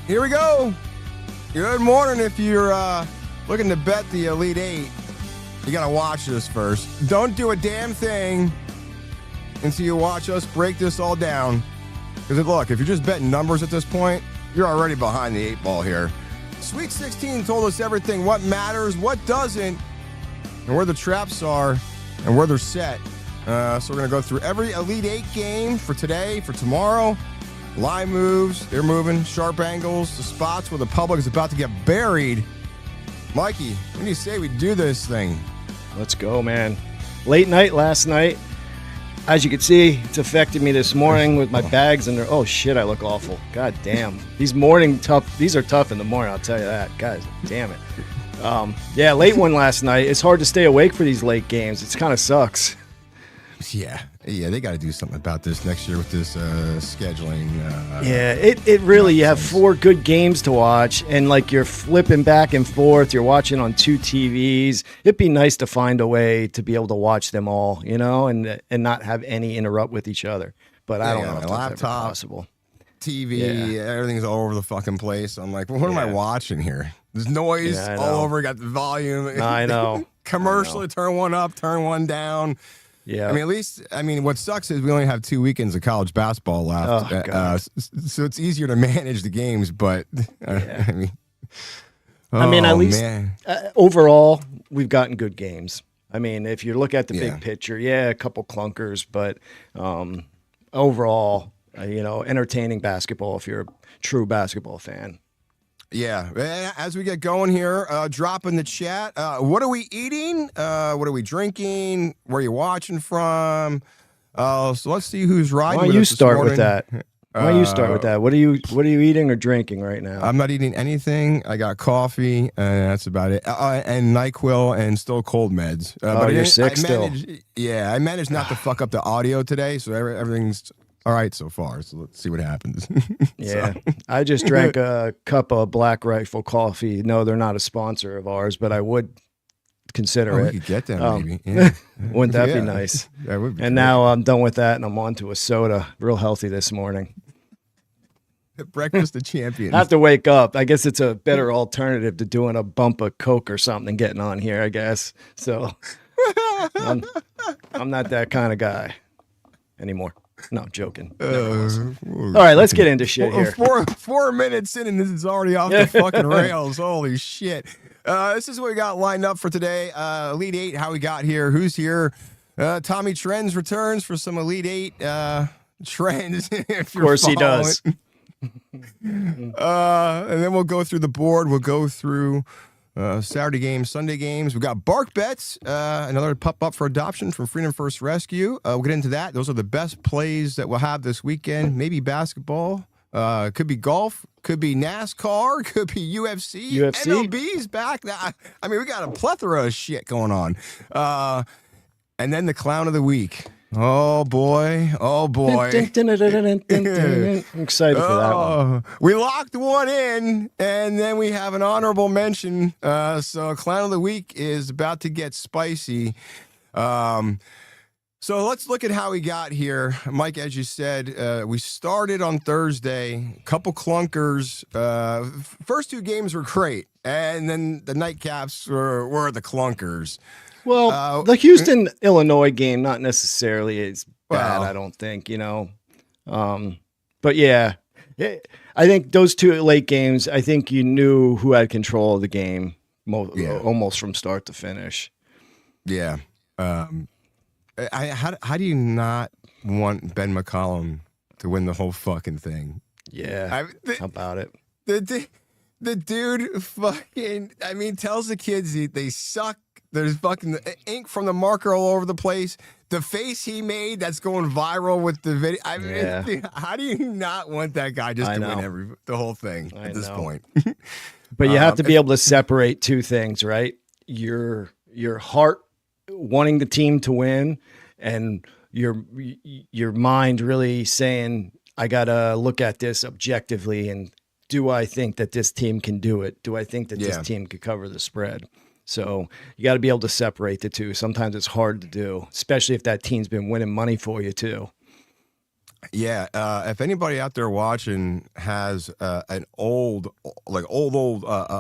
Here we go. Good morning. If you're looking to bet the Elite Eight, you got to watch this first. Don't do a damn thing until you watch us break this all down. Because look, if you're just betting numbers at this point, you're already behind the eight ball here. Sweet 16 told us everything, what matters, what doesn't, and where the traps are and where they're set. So we're going to go through every Elite Eight game for today, for tomorrow. Line moves, they're moving, sharp angles, the spots where the public is about to get buried. Mikey, when do you say we do this thing? Let's go, man. Late night last night. As you can see, it's affected me this morning with my bags and oh shit, I look awful. God damn. These are tough in the morning, I'll tell you that. Guys, damn it. Yeah, late one last night. It's hard to stay awake for these late games. It kind of sucks. Yeah, they got to do something about this next year with this scheduling. Yeah, it really, you have 4 good games to watch, and like you're flipping back and forth. You're watching on 2 TVs. It'd be nice to find a way to be able to watch them all, and not have any interrupt with each other. But I don't know if that's laptop, ever possible. TV, everything's all over the fucking place. I'm like, well, what am I watching here? There's noise all over. Got the volume. I know. Commercially, turn one up, turn one down. Yeah, what sucks is we only have 2 weekends of college basketball left, so it's easier to manage the games. But overall, we've gotten good games. I mean, if you look at the big picture, a couple clunkers, but overall, entertaining basketball if you're a true basketball fan. Yeah, as we get going here, drop in the chat. What are we eating? What are we drinking? Where are you watching from? So let's see who's riding. Why don't you start with that? What are you eating or drinking right now? I'm not eating anything. I got coffee, and that's about it. And NyQuil and still cold meds. But you're sick still. Yeah, I managed not to fuck up the audio today, so everything's all right so far, so let's see what happens. Yeah, I just drank a cup of Black Rifle coffee. No, they're not a sponsor of ours, but I would consider it. We could get them, maybe. Yeah. Wouldn't that be nice? That would be. And now I'm done with that, and I'm on to a soda. Real healthy this morning. Breakfast of champions. I have to wake up. I guess it's a better alternative to doing a bump of Coke or something and getting on here, I guess. So I'm not that kind of guy anymore. No, I'm joking. All right, let's get into shit here. 4 minutes in, and this is already off the fucking rails. Holy shit. This is what we got lined up for today. Elite Eight, how we got here, who's here. Tommy Trends returns for some Elite Eight trends. Of course he does. And then we'll go through the board. We'll go through Saturday games, Sunday games. We've got Bark Bets, another pup up for adoption from Freedom First Rescue. We'll get into that. Those are the best plays that we'll have this weekend. Maybe basketball, could be golf, could be NASCAR, could be UFC. MLB's back. I mean, we got a plethora of shit going on. And then the clown of the week. Oh boy. I'm excited for that one. We locked one in, and then we have an honorable mention. So Clown of the Week is about to get spicy. So let's look at how we got here. Mike, as you said, we started on Thursday, a couple clunkers. First 2 games were great, and then the nightcaps were the clunkers. Well, the Houston-Illinois game, not necessarily is bad, I don't think, But yeah, I think those 2 late games, I think you knew who had control of the game almost from start to finish. Yeah. How do you not want Ben McCollum to win the whole fucking thing? Yeah, how about it? The dude fucking, tells the kids they suck. There's fucking ink from the marker all over the place. The face he made that's going viral with the video. How do you not want that guy just to win the whole thing at this point? But you have to be able to separate 2 things, right? Your heart wanting the team to win, and your mind really saying, I gotta look at this objectively, and do I think that this team can do it? Do I think that this team could cover the spread? So you got to be able to separate the 2. Sometimes it's hard to do, especially if that team's been winning money for you too. Yeah, if anybody out there watching has an old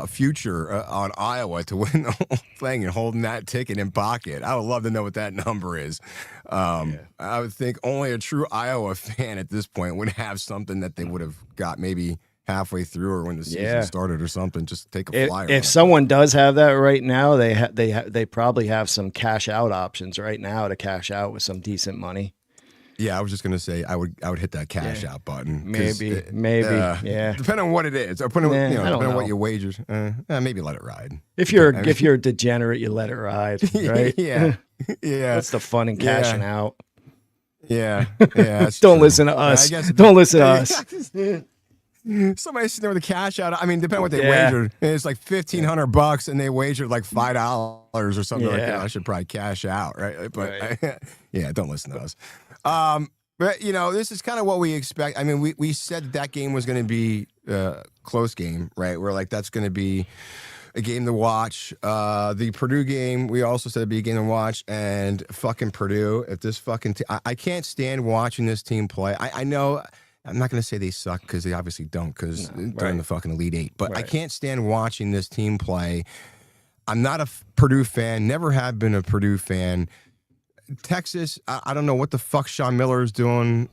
future on Iowa to win the whole thing and holding that ticket in pocket, I would love to know what that number is. I would think only a true Iowa fan at this point would have something that they would have got maybe halfway through or when the season started or something. Just take a flyer. If someone does have that right now, they probably have some cash out options right now to cash out with some decent money. Yeah, I was just gonna say I would hit that cash out button. Maybe, depending on what it is, depending on what you wager. Maybe let it ride. If you're a degenerate, you let it ride, right? yeah. That's the fun in cashing out. Yeah. Don't listen to us. Don't listen to us. Somebody sitting there with a cash out. I mean, depending on what they wagered, it's like $1,500, and they wagered like $5 or something like that. I should probably cash out, right? But don't listen to us. But this is kind of what we expect. I mean, we said that game was going to be a close game, right? We're like, that's going to be a game to watch. The Purdue game, we also said it'd be a game to watch. And fucking Purdue, if this fucking I can't stand watching this team play. I know. I'm not going to say they suck because they obviously don't because they're in the fucking Elite Eight. But I can't stand watching this team play. I'm not a Purdue fan, never have been a Purdue fan. Texas, I don't know what the fuck Sean Miller is doing.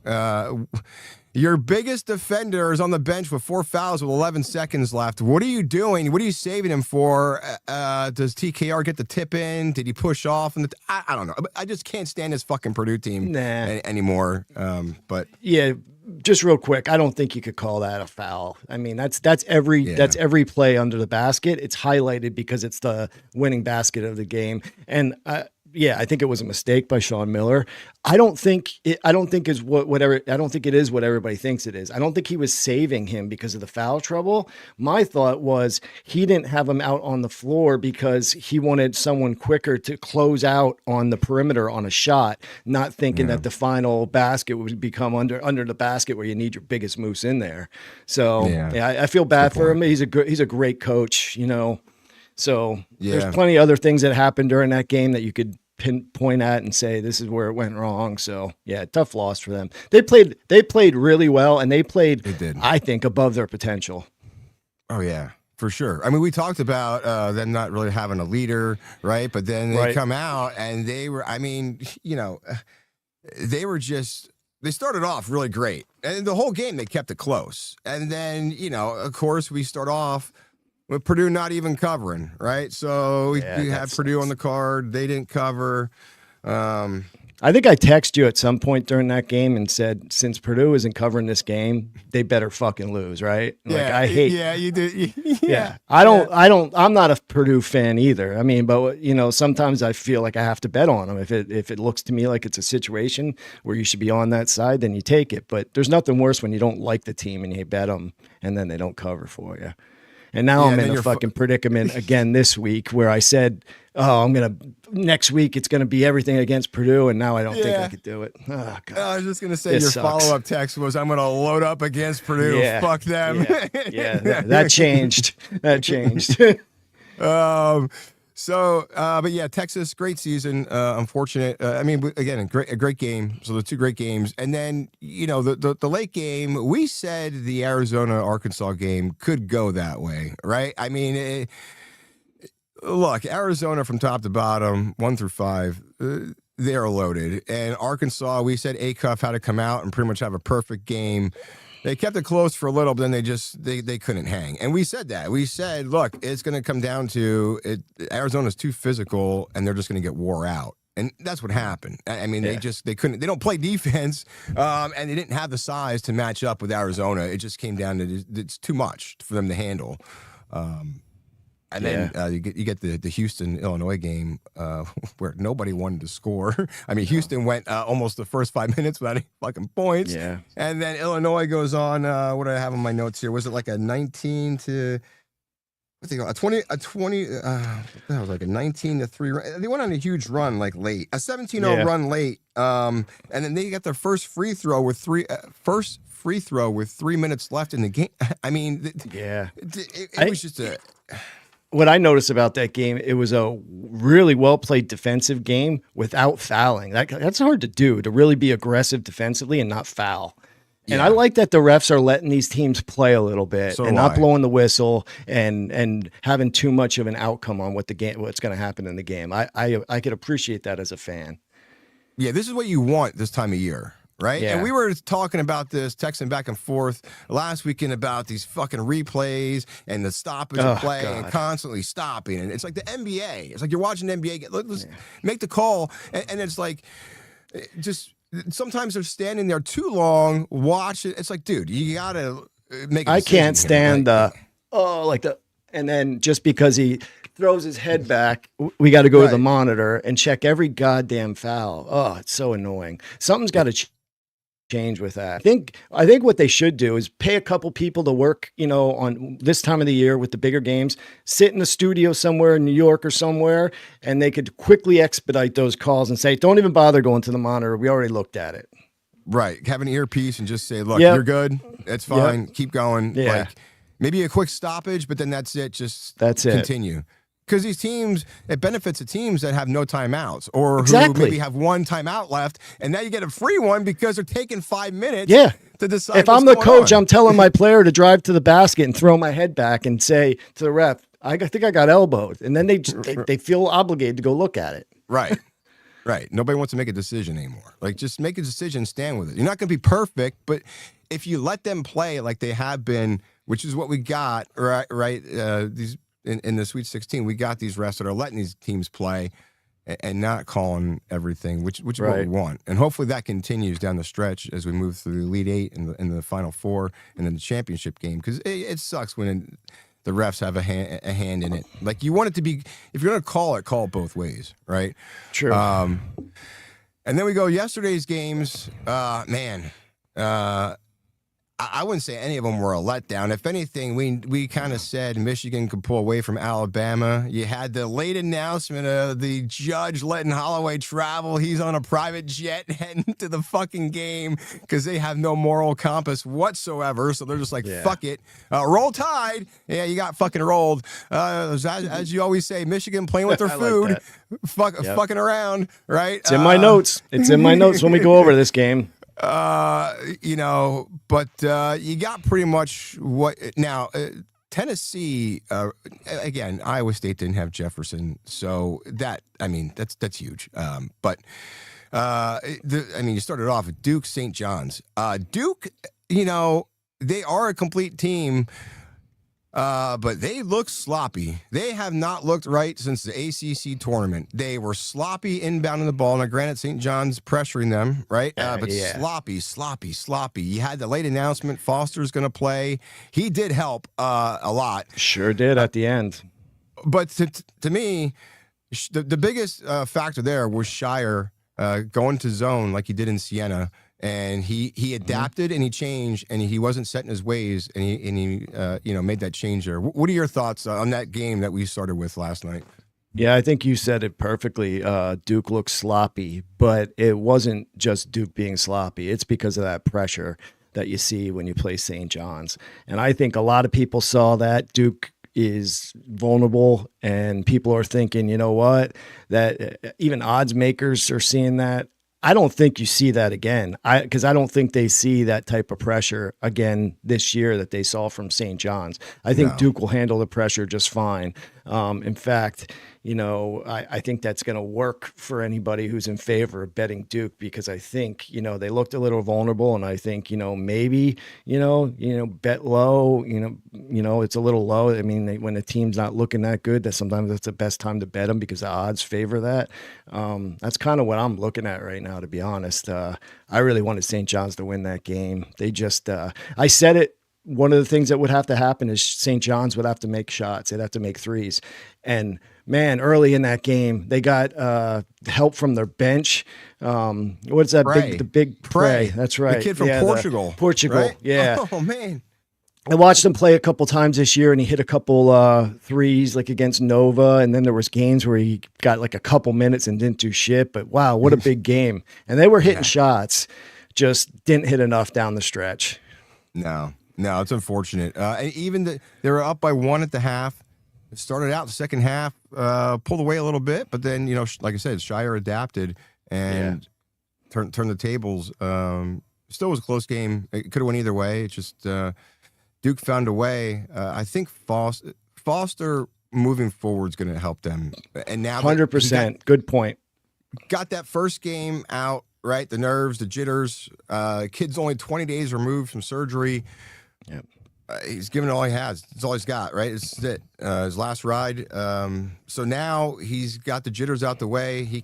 Your biggest defender is on the bench with 4 fouls with 11 seconds left. What are you doing? What are you saving him for? Does TKR get the tip in? Did he push off? I don't know. I just can't stand this fucking Purdue team anymore. But yeah. Just real quick, I don't think you could call that a foul. I mean, that's every play under the basket. It's highlighted because it's the winning basket of the game. And I think it was a mistake by Sean Miller. I don't think it is what everybody thinks it is. I don't think he was saving him because of the foul trouble. My thought was he didn't have him out on the floor because he wanted someone quicker to close out on the perimeter on a shot, not thinking that the final basket would become under the basket where you need your biggest moose in there. So I feel bad for him. He's a great coach, So there's plenty of other things that happened during that game that you could pinpoint at and say this is where it went wrong. So tough loss for them. They played really well, and they did. I think, above their potential. Oh yeah, for sure. I mean, we talked about them not really having a leader, right? But then they come out and they were. I mean, they started off really great, and the whole game they kept it close. And then of course, we start off with Purdue not even covering, right? So we had Purdue on the card. They didn't cover. I think I texted you at some point during that game and said, since Purdue isn't covering this game, they better fucking lose, right? I hate. Yeah, you did. I'm not a Purdue fan either. I mean, but sometimes I feel like I have to bet on them. If it looks to me like it's a situation where you should be on that side, then you take it. But there's nothing worse when you don't like the team and you bet them and then they don't cover for you. And now I'm in a fucking predicament again this week where I said, next week it's going to be everything against Purdue, and now I don't think I could do it. Oh, God. I was just going to say your follow-up text was, I'm going to load up against Purdue. Fuck them. That changed. That changed. But yeah, Texas, great season. Unfortunate. I mean, again, a great game. So the two great games, and then the late game. We said the Arizona-Arkansas game could go that way, right? I mean, look, Arizona from top to bottom, 1 through 5, they are loaded, and Arkansas. We said Acuff had to come out and pretty much have a perfect game. They kept it close for a little, but then they couldn't hang. And we said that. We said, look, it's going to come down to it. Arizona's too physical, and they're just going to get wore out. And that's what happened. I mean, they couldn't. They don't play defense, and they didn't have the size to match up with Arizona. It just came down to it's too much for them to handle. And then you get the Houston-Illinois game where nobody wanted to score. I mean, Houston went almost the first 5 minutes without any fucking points. Yeah. And then Illinois goes on, what do I have on my notes here? Was it like a 19 to... What's it called? That was like a 19-3 run. They went on a huge run like late. A 17-0 run late. And then they got their first free throw with 3 minutes left in the game. I mean, it was just a... What I noticed about that game, it was a really well played defensive game without fouling. That's hard to do, to really be aggressive defensively and not foul. And I like that the refs are letting these teams play a little bit and not blowing the whistle and having too much of an outcome on what's going to happen in the game. I could appreciate that as a fan. Yeah, this is what you want this time of year, right? Yeah. And we were talking about this, texting back and forth last weekend about these fucking replays and the stoppage of play and constantly stopping. And it's like the NBA. It's like you're watching the NBA. Let's make the call. And it's like, just sometimes they're standing there too long, watch it. It's like, dude, you got to make a decision. I can't stand and then just because he throws his head back, we got to go to the monitor and check every goddamn foul. Oh, it's so annoying. Something's got to change with that. I think what they should do is pay a couple people to work, on this time of the year with the bigger games, sit in the studio somewhere in New York or somewhere, and they could quickly expedite those calls and say, don't even bother going to the monitor. We already looked at it. Right. Have an earpiece and just say, look, you're good. It's fine. Keep going. Yeah. Like, maybe a quick stoppage, but then that's it. That's continue. Because these teams, it benefits the teams that have no timeouts or who maybe have one timeout left, and now you get a free one because they're taking 5 minutes to decide. If I'm the coach, I'm telling my player to drive to the basket and throw my head back and say to the ref, I think I got elbowed. And then they feel obligated to go look at it. Right. Right. Nobody wants to make a decision anymore. Like, just make a decision, stand with it. You're not going to be perfect, but if you let them play like they have been, which is what we got, right? These in the Sweet 16, we got these refs that are letting these teams play and not calling everything, which is what we want. And hopefully that continues down the stretch as we move through the Elite Eight and the Final Four and then the championship game, because it sucks when the refs have a hand in it. Like, you want it to be, if you're going to call it both ways, right? True. And then we go yesterday's games. I wouldn't say any of them were a letdown. If anything, we kind of said Michigan could pull away from Alabama. You had the late announcement of the judge letting Holloway travel. He's on a private jet heading to the fucking game because they have no moral compass whatsoever. So they're just like, fuck it. Roll Tide. Yeah, you got fucking rolled. As you always say, Michigan playing with their food, fucking around, right? It's in my notes. It's in my notes when we go over this game. But you got pretty much what now. Tennessee, again, Iowa State didn't have Jefferson, so that's huge. You started off with Duke, St. John's. Duke, they are a complete team. But they look sloppy. They have not looked right since the ACC tournament. They were sloppy inbounding the ball. Now, granted, St. John's pressuring them, right? Sloppy. You had the late announcement. Foster's going to play. He did help a lot. Sure did at the end. But to me, the biggest factor there was Shire going to zone like he did in Siena. And he adapted and he changed and he wasn't set in his ways and he made that change there. What are your thoughts on that game that we started with last night? Yeah, I think you said it perfectly. Duke looked sloppy, but it wasn't just Duke being sloppy. It's because of that pressure that you see when you play St. John's. And I think a lot of people saw that Duke is vulnerable and people are thinking, you know what, that even odds makers are seeing that. I don't think you see that again. Because I don't think they see that type of pressure again this year that they saw from St. John's. I think Duke will handle the pressure just fine. In fact, I think that's going to work for anybody who's in favor of betting Duke, because I think, they looked a little vulnerable, and I think, maybe, bet low, it's a little low. I mean, when a team's not looking that good, that's the best time to bet them because the odds favor that. That's kind of what I'm looking at right now, to be honest. I really wanted St. John's to win that game. They just, I said it. One of the things that would have to happen is St. John's would have to make shots. They'd have to make threes. And man, early in that game, they got help from their bench. What's that? The big Prey. That's right. The kid from Portugal. Portugal. Right? Yeah. Oh man. I watched him play a couple times this year, and he hit a couple threes, like against Nova. And then there was games where he got like a couple minutes and didn't do shit. But wow, what a big game! And they were hitting shots, just didn't hit enough down the stretch. No, it's unfortunate. And even they were up by 1 at the half. started out the second half, pulled away a little bit, but then, like I said, Shire adapted and turned the tables. Still was a close game. It could have went either way. It's just Duke found a way. I think Foster moving forward is going to help them. And now 100%. Good point. Got that first game out, right? The nerves, the jitters. Kid's only 20 days removed from surgery. Yep. He's given it all he has. It's all he's got, right? It's it. His last ride. So now he's got the jitters out the way. He's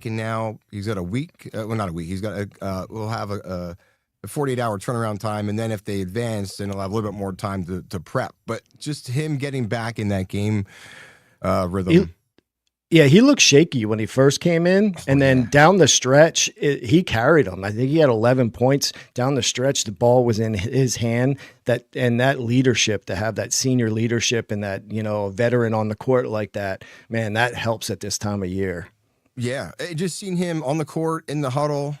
got a week. Well, not a week. He's got we'll have a 48-hour turnaround time. And then if they advance, then he'll have a little bit more time to prep. But just him getting back in that game rhythm. He looked shaky when he first came in, and then down the stretch, he carried them. I think he had 11 points down the stretch. The ball was in his hand. That leadership, to have that senior leadership and that, veteran on the court like that, man, that helps at this time of year. Yeah, just seeing him on the court in the huddle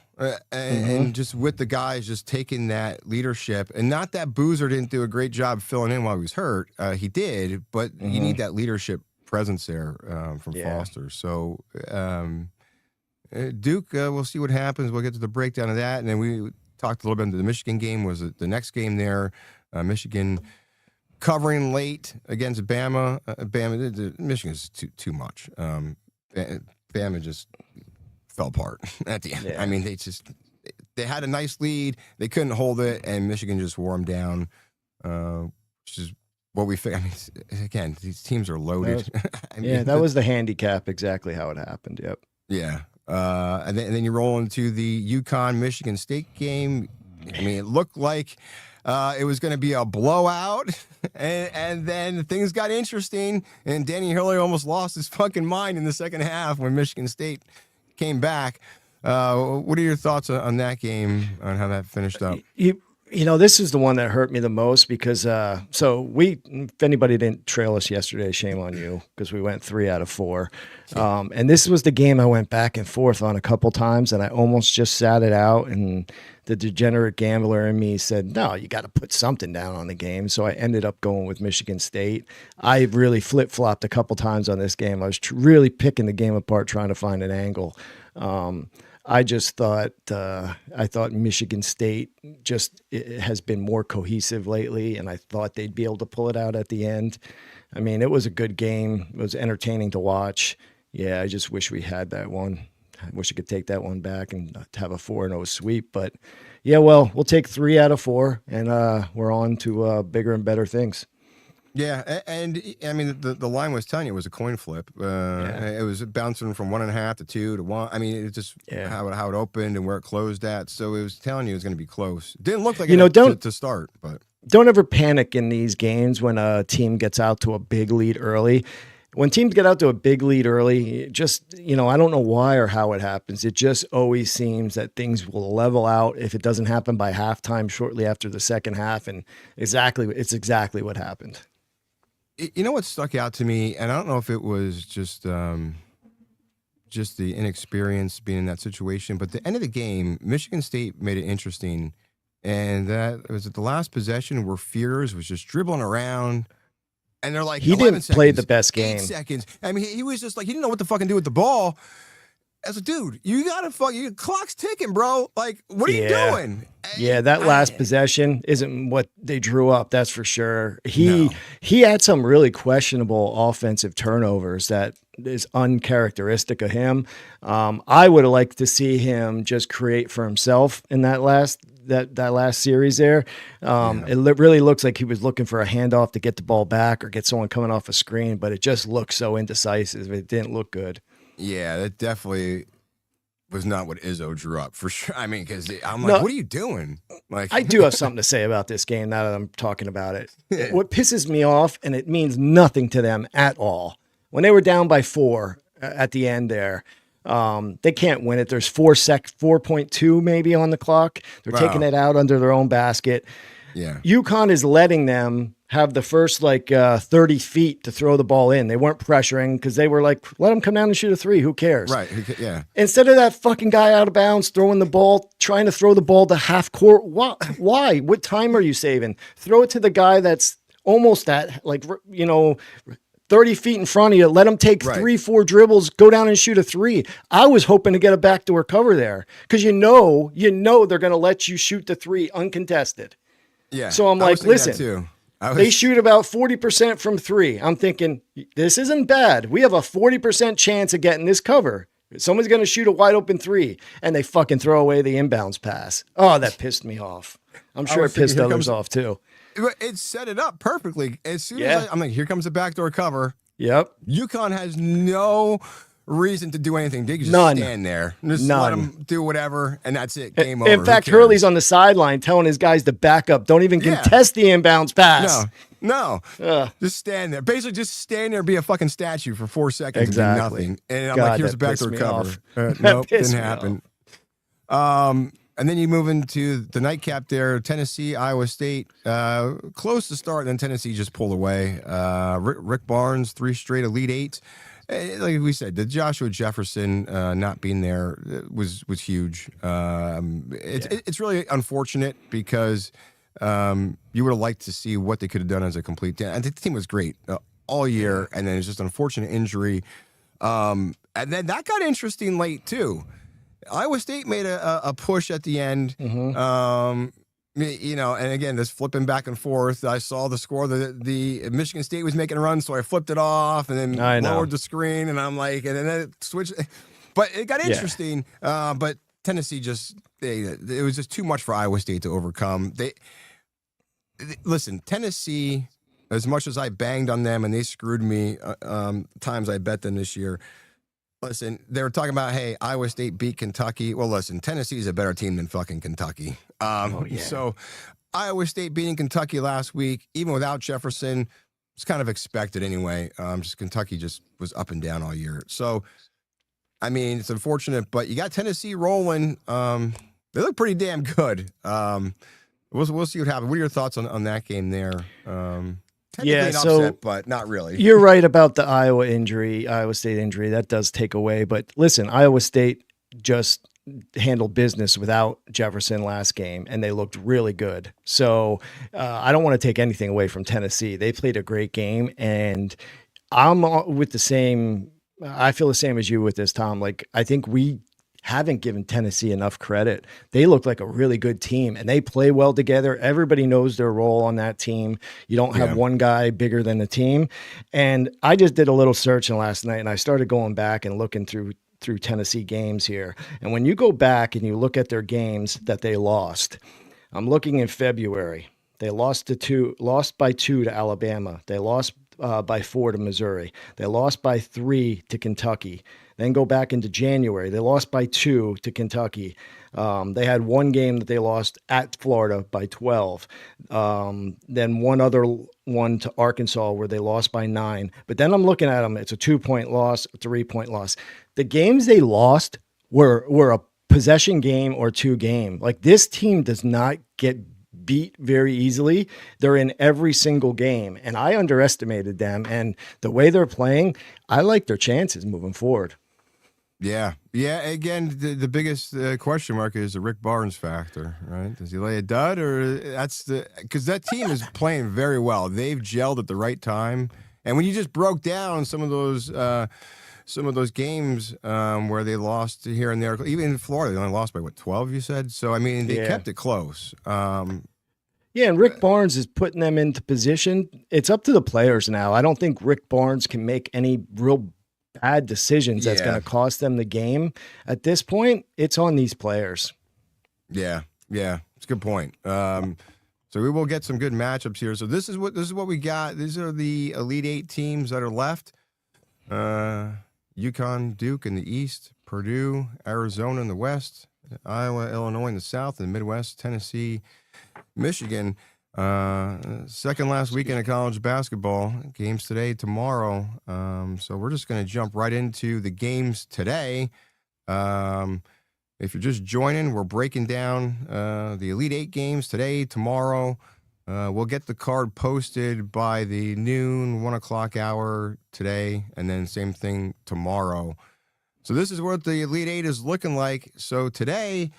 and just with the guys, just taking that leadership. And not that Boozer didn't do a great job filling in while he was hurt. He did, but you need that leadership presence there from Foster. So Duke, we'll see what happens. We'll get to the breakdown of that, and then we talked a little bit into the Michigan game. Was the next game there? Michigan covering late against Bama. Michigan is too much. Bama just fell apart at the end. Yeah. I mean, they had a nice lead, they couldn't hold it, and Michigan just wore them down, which is what we think. I mean, again, these teams are loaded. That was the handicap, exactly how it happened. Yep. Yeah. And then you roll into the UConn-Michigan State game. I mean, it looked like it was going to be a blowout, and then things got interesting, and Danny Hurley almost lost his fucking mind in the second half when Michigan State came back. What are your thoughts on that game, on how that finished up? This is the one that hurt me the most because, if anybody didn't trail us yesterday, shame on you, because we went 3 out of 4. And this was the game I went back and forth on a couple times, and I almost just sat it out, and the degenerate gambler in me said, no, you got to put something down on the game. So I ended up going with Michigan State. I really flip-flopped a couple times on this game. I was really picking the game apart, trying to find an angle. I just thought Michigan State has been more cohesive lately, and I thought they'd be able to pull it out at the end. I mean, it was a good game. It was entertaining to watch. Yeah, I just wish we had that one. I wish I could take that one back and have a 4-0 sweep. But, yeah, well, we'll take 3 out of 4, and we're on to bigger and better things. Yeah, and I mean, the line was telling you it was a coin flip. It was bouncing from 1.5 to 2 to 1. I mean, it's just how it opened and where it closed at. So it was telling you it was going to be close. It didn't look like it to start, but don't ever panic in these games when a team gets out to a big lead early. When teams get out to a big lead early, just, I don't know why or how it happens. It just always seems that things will level out if it doesn't happen by halftime, shortly after the second half, and it's exactly what happened. You know what stuck out to me, and I don't know if it was just the inexperience being in that situation, but at the end of the game, Michigan State made it interesting, and that was at the last possession where Fears was just dribbling around, and they're like, he didn't play the best game. 8 seconds. I mean, he was just like, he didn't know what to fucking do with the ball. As a dude, you gotta clock's ticking, bro. Like, what are you doing? Yeah, that last possession isn't what they drew up. That's for sure. He had some really questionable offensive turnovers that is uncharacteristic of him. I would have liked to see him just create for himself in that last series there. It really looks like he was looking for a handoff to get the ball back or get someone coming off a screen, but it just looked so indecisive. It didn't look good. Yeah, that definitely was not what Izzo drew up, for sure. I mean, because I'm like, what are you doing? Like, I do have something to say about this game now that I'm talking about it. What pisses me off, and it means nothing to them at all, when they were down by 4 at the end there, they can't win it. There's 4.2 maybe on the clock. They're taking it out under their own basket. Yeah, UConn is letting them have the first 30 feet to throw the ball in. They weren't pressuring because they were like, let them come down and shoot a 3. Who cares? Right. Yeah. Instead of that fucking guy out of bounds throwing the ball, trying to throw the ball to half court. Why? What time are you saving? Throw it to the guy that's almost at 30 30 feet in front of you. Let them take 3-4 dribbles, go down and shoot a three. I was hoping to get a backdoor cover there because you know they're going to let you shoot the three uncontested. Yeah. So I'm like, listen, they shoot about 40% from three. I'm thinking, this isn't bad. We have a 40% chance of getting this cover. Someone's going to shoot a wide open three, and they fucking throw away the inbounds pass. Oh, that pissed me off. I'm sure it pissed others off too. It set it up perfectly. As soon as I'm like, here comes the backdoor cover. Yep. UConn has no reason to do anything. They can just stand there. Just let them do whatever, and that's it. Game over. In fact, Hurley's on the sideline telling his guys to back up. Don't even contest the inbounds pass. No. Just stand there. Basically, just stand there, be a fucking statue for 4 seconds and do nothing. And I'm like, here's a backdoor cover. Nope, didn't happen. And then you move into the nightcap there, Tennessee, Iowa State. Close to start, and then Tennessee just pulled away. Rick Barnes, 3 straight Elite Eights. Like we said, the Joshua Jefferson not being there was huge. It's really unfortunate because you would have liked to see what they could have done as a complete team. And the team was great all year, and then it's just an unfortunate injury. And then that got interesting late, too. Iowa State made a push at the end. And again, this flipping back and forth. I saw the score. The Michigan State was making a run, so I flipped it off and then lowered the screen, and I'm like, and then it switched. But it got interesting. But Tennessee it was just too much for Iowa State to overcome. Listen, Tennessee, as much as I banged on them and they screwed me times I bet them this year. Listen, they were talking about, hey, Iowa State beat Kentucky. Well, listen, Tennessee's a better team than fucking Kentucky. So Iowa State beating Kentucky last week, even without Jefferson, it's kind of expected anyway. Just Kentucky just was up and down all year. So, I mean, it's unfortunate, but you got Tennessee rolling. They look pretty damn good. We'll see what happens. What are your thoughts on that game there? Technically an upset, but not really. You're right about the Iowa State injury. That does take away. But listen, Iowa State just handled business without Jefferson last game, and they looked really good. So I don't want to take anything away from Tennessee. They played a great game, and I'm with the same. I feel the same as you with this, Tom. Like, I think we haven't given Tennessee enough credit. They look like a really good team, and they play well together. Everybody knows their role on that team. You don't have one guy bigger than the team. And I just did a little searching last night, and I started going back and looking through Tennessee games here. And when you go back and you look at their games that they lost, I'm looking in February. They lost by 2 to Alabama. They lost by 4 to Missouri. They lost by 3 to Kentucky. Then go back into January. They lost by 2 to Kentucky. They had one game that they lost at Florida by 12. Then one other one to Arkansas where they lost by 9. But then I'm looking at them. It's a 2-point loss, a 3-point loss. The games they lost were a possession game or 2 game. Like, this team does not get beat very easily. They're in every single game, and I underestimated them. And the way they're playing, I like their chances moving forward. Yeah. Again, the biggest question mark is the Rick Barnes factor, right? Does he lay a dud, or because that team is playing very well. They've gelled at the right time, and when you just broke down some of those games where they lost here and there, even in Florida, they only lost by 12, you said. So I mean, they kept it close. And Rick Barnes is putting them into position. It's up to the players now. I don't think Rick Barnes can make any real bad decisions that's going to cost them the game. At this point, it's on these players. Yeah, it's a good point. So we will get some good matchups here. So this is what we got. These are the Elite Eight teams that are left. UConn, Duke in the East, Purdue, Arizona in the West, Iowa, Illinois in the South, and the Midwest, Tennessee, Michigan. Second last weekend of college basketball. Games today, tomorrow. So we're just going to jump right into the games today. If you're just joining, we're breaking down the Elite Eight games today, tomorrow. We'll get the card posted by the noon, 1 o'clock hour today, and then same thing tomorrow. So this is what the Elite Eight is looking like. So today,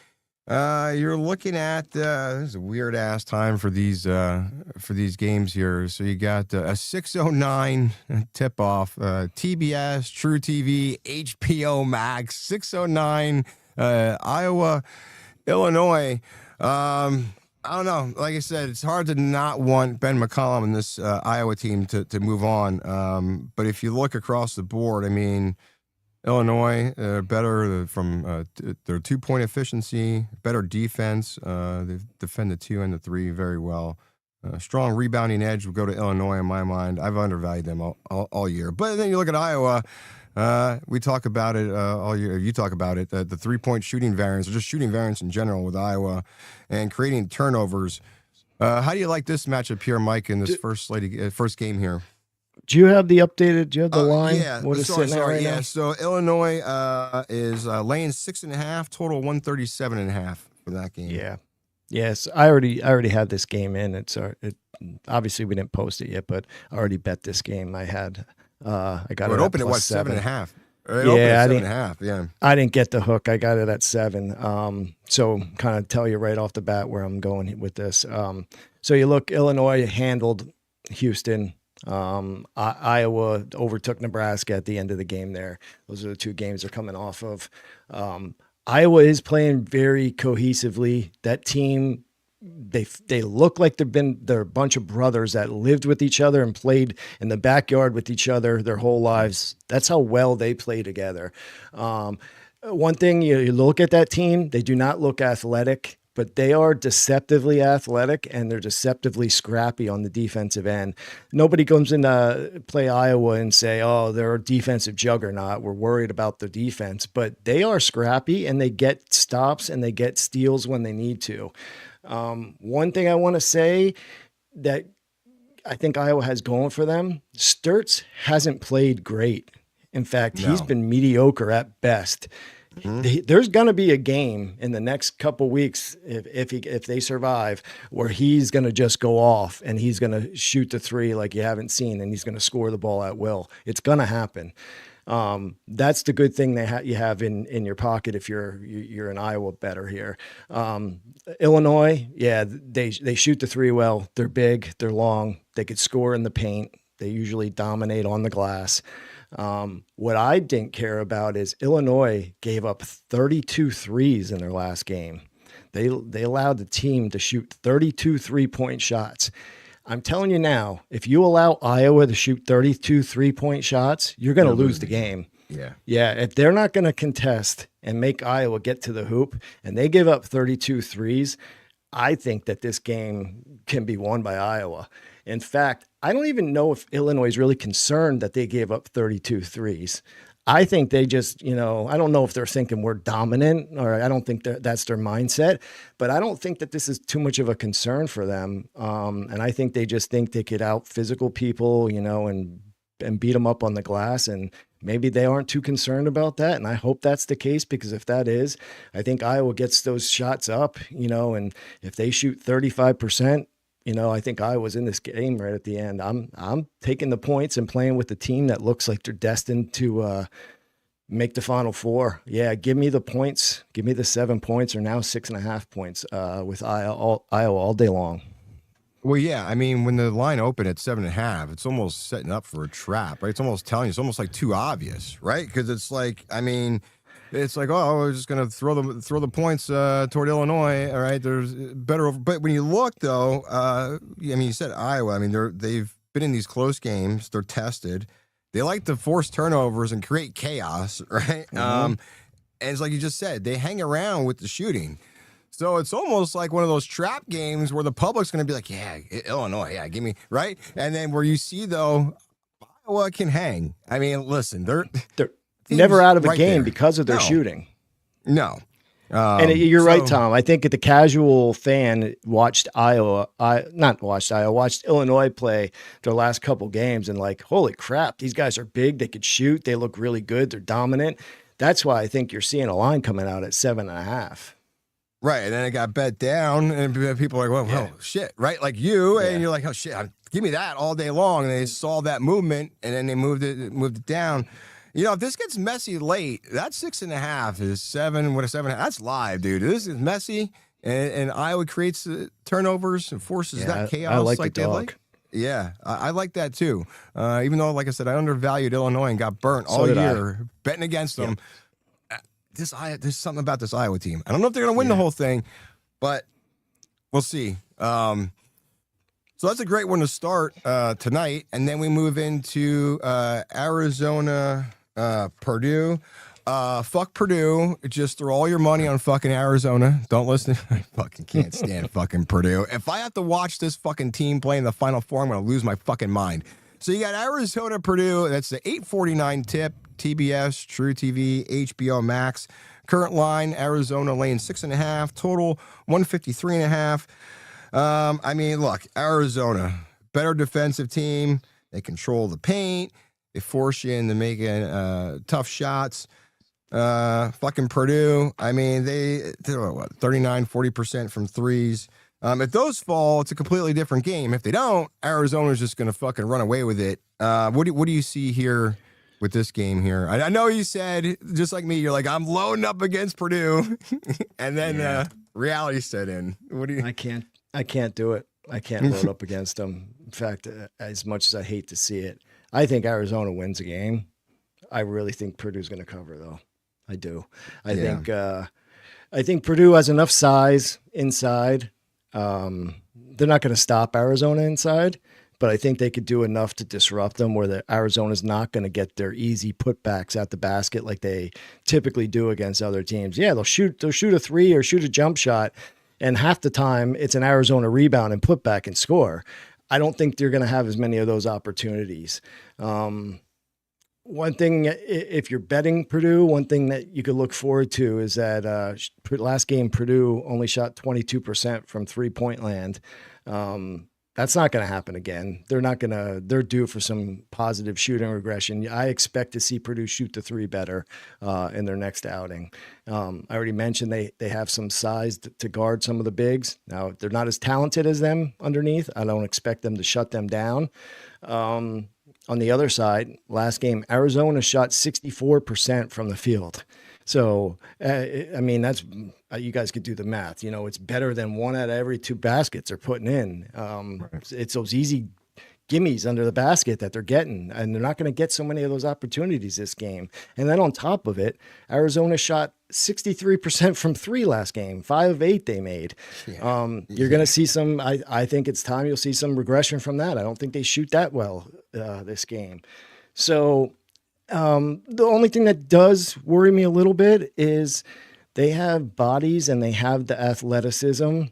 You're looking at this is a weird ass time for these games here. So you got a 6:09 tip off, TBS, True TV, HBO Max, 6:09, Iowa, Illinois. I don't know. Like I said, it's hard to not want Ben McCollum and this Iowa team to move on. But if you look across the board, I mean, Illinois better from their 2-point efficiency, better defense. They've defended 2 and the 3 very well. Strong rebounding edge will go to Illinois in my mind. I've undervalued them all year. But then you look at Iowa. We talk about it all year. You talk about it. The 3-point shooting variance, or just shooting variance in general with Iowa, and creating turnovers. How do you like this matchup here, Mike, in this first game here? Do you have the updated? Do you have the line? Yeah. What is sorry. right Yeah. now? So Illinois is laying 6.5, total 137.5 for that game. Yeah. Yes, I already had this game in. Obviously we didn't post it yet, but I already bet this game. I had I got it opened at what, 7.5. It opened at 7.5. Yeah. I didn't get the hook. I got it at 7. So kind of tell you right off the bat where I'm going with this. So you look, Illinois handled Houston. Iowa overtook Nebraska at the end of the game there. Those are the 2 games they're coming off of. Iowa is playing very cohesively. That team, they look like they're a bunch of brothers that lived with each other and played in the backyard with each other their whole lives. That's how well they play together. One thing, you look at that team, they do not look athletic, but they are deceptively athletic and they're deceptively scrappy on the defensive end. Nobody comes in to play Iowa and say, oh, they're a defensive juggernaut. We're worried about the defense, but they are scrappy and they get stops and they get steals when they need to. One thing I want to say that I think Iowa has going for them, Sturtz hasn't played great. In fact, he's been mediocre at best. Mm-hmm. There's going to be a game in the next couple weeks, if they survive, where he's going to just go off and he's going to shoot the 3 like you haven't seen, and he's going to score the ball at will. It's going to happen. That's the good thing you have in your pocket if you're an Iowa bettor here. Illinois, yeah, they shoot the 3 well. They're big, they're long, they could score in the paint. They usually dominate on the glass. What I didn't care about is Illinois gave up 32 threes in their last game. They allowed the team to shoot 32 3-point shots. I'm telling you now, if you allow Iowa to shoot 32 3-point shots, you're going to lose the game. Yeah. Yeah. If they're not going to contest and make Iowa get to the hoop and they give up 32 threes, I think that this game can be won by Iowa. In fact, I don't even know if Illinois is really concerned that they gave up 32 threes. I think they just, I don't know if they're thinking we're dominant, or I don't think that's their mindset, but I don't think that this is too much of a concern for them. And I think they just think they could out physical people, and beat them up on the glass. And maybe they aren't too concerned about that. And I hope that's the case, because if that is, I think Iowa gets those shots up, and if they shoot 35%, I think Iowa's in this game right at the end. I'm taking the points and playing with the team that looks like they're destined to make the Final Four. Yeah, give me the points. Give me the 7 points, or now 6.5 points with Iowa all day long. Well, yeah. I mean, when the line opened at 7.5, it's almost setting up for a trap, right? It's almost telling you. It's almost like too obvious, right? Because it's like, it's like, oh, we're just gonna throw the points toward Illinois. All right, there's better over. But when you look, though, you said Iowa. They've been in these close games. They're tested. They like to force turnovers and create chaos, right? Mm-hmm. And it's like you just said, they hang around with the shooting. So it's almost like one of those trap games where the public's going to be like, yeah, Illinois, yeah, give me, right? And then where you see, though, Iowa can hang. Listen, they're never out of a game there because of their shooting. No. And you're right, Tom. I think the casual fan watched Illinois play their last couple games and like, holy crap, these guys are big. They could shoot. They look really good. They're dominant. That's why I think you're seeing a line coming out at 7.5. Right. And then it got bet down and people are like, well, shit. Right. Like you. And you're like, oh shit, give me that all day long. And they saw that movement and then they moved it down. If this gets messy late, that 6.5 is 7. What a 7. That's live, dude. This is messy, and Iowa creates turnovers and forces that chaos. I like the dog. Yeah, I like that too. Even though, like I said, I undervalued Illinois and got burnt all year betting against them. There's something about this Iowa team. I don't know if they're going to win the whole thing, but we'll see. So that's a great one to start tonight, and then we move into Arizona, Purdue. Fuck Purdue. Just throw all your money on fucking Arizona. Don't listen. I fucking can't stand fucking Purdue. If I have to watch this fucking team play in the Final Four, I'm going to lose my fucking mind. So you got Arizona, Purdue. That's the 8:49 tip. TBS, True TV, HBO Max. Current line, Arizona laying 6.5. Total 153.5. I mean, look, Arizona, better defensive team. They control the paint. They force you into making tough shots. Fucking Purdue. I mean, they're 39, 40% from threes. If those fall, it's a completely different game. If they don't, Arizona's just going to fucking run away with it. What do you see here with this game here? I know you said, just like me, you're like, I'm loading up against Purdue. And then reality set in. What do you? I can't do it. I can't load up against them. In fact, as much as I hate to see it, I think Arizona wins a game. I really think Purdue's going to cover, though. I do. I think Purdue has enough size inside. They're not going to stop Arizona inside, but I think they could do enough to disrupt them where Arizona's not going to get their easy putbacks at the basket like they typically do against other teams. Yeah, they'll shoot a three or shoot a jump shot, and half the time it's an Arizona rebound and putback and score. I don't think they're going to have as many of those opportunities. One thing, if you're betting Purdue, one thing that you could look forward to is that last game Purdue only shot 22% from three-point land. That's not going to happen again. They're due for some positive shooting regression. I expect to see Purdue shoot the three better in their next outing. I already mentioned they have some size to guard some of the bigs. Now, they're not as talented as them underneath. I don't expect them to shut them down. On the other side, last game, Arizona shot 64% from the field. So, I mean, that's you guys could do the math. It's better than 1 out of every 2 baskets they're putting in. It's those easy gimmies under the basket that they're getting, and they're not going to get so many of those opportunities this game. And then on top of it, Arizona shot 63% from 3 last game, 5 of 8 they made. You're going to see some, I think it's time you'll see some regression from that. I don't think they shoot that well this game. So the only thing that does worry me a little bit is they have bodies and they have the athleticism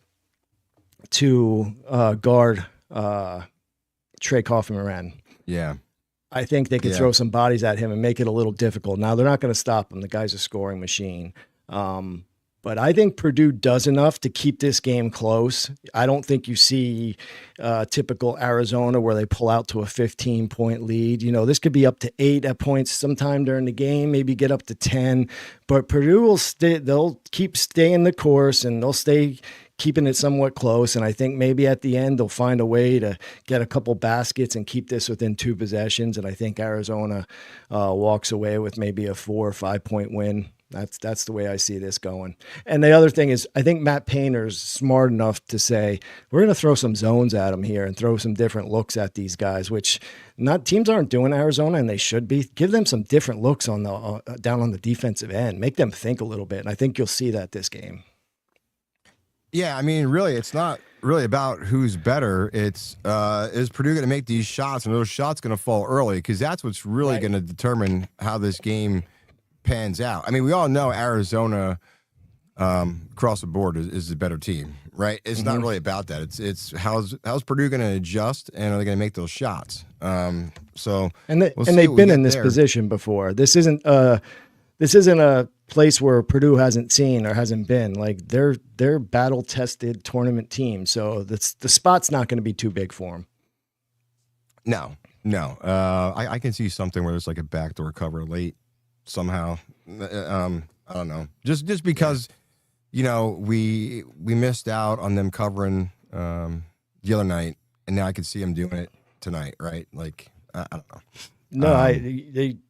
to guard Trey Coffin-Moran. Yeah. I think they could throw some bodies at him and make it a little difficult. Now, they're not going to stop him. The guy's a scoring machine. But I think Purdue does enough to keep this game close. I don't think you see typical Arizona where they pull out to a 15-point lead. This could be up to 8 at points sometime during the game, maybe get up to 10. But Purdue will they'll keep staying the course, and they'll stay keeping it somewhat close. And I think maybe at the end they'll find a way to get a couple baskets and keep this within 2 possessions. And I think Arizona walks away with maybe a 4 or 5 point win. That's the way I see this going. And the other thing is, I think Matt Painter's smart enough to say, we're going to throw some zones at them here and throw some different looks at these guys, which teams aren't doing Arizona, and they should be. Give them some different looks on the down on the defensive end. Make them think a little bit, and I think you'll see that this game. Yeah, I mean, really, it's not really about who's better. It's is Purdue going to make these shots, and those shots going to fall early? Because that's what's really going to determine how this game pans out. I mean, we all know Arizona across the board is the better team, right? It's not really about that. It's how's Purdue going to adjust, and are they going to make those shots? So they've been in this position before. This isn't a place where Purdue hasn't seen or hasn't been. Like they're battle tested tournament team, so the spot's not going to be too big for them. No. I can see something where there's like a backdoor cover late somehow. I don't know. Just because we missed out on them covering the other night, and now I can see them doing it tonight, right? Like I don't know. No,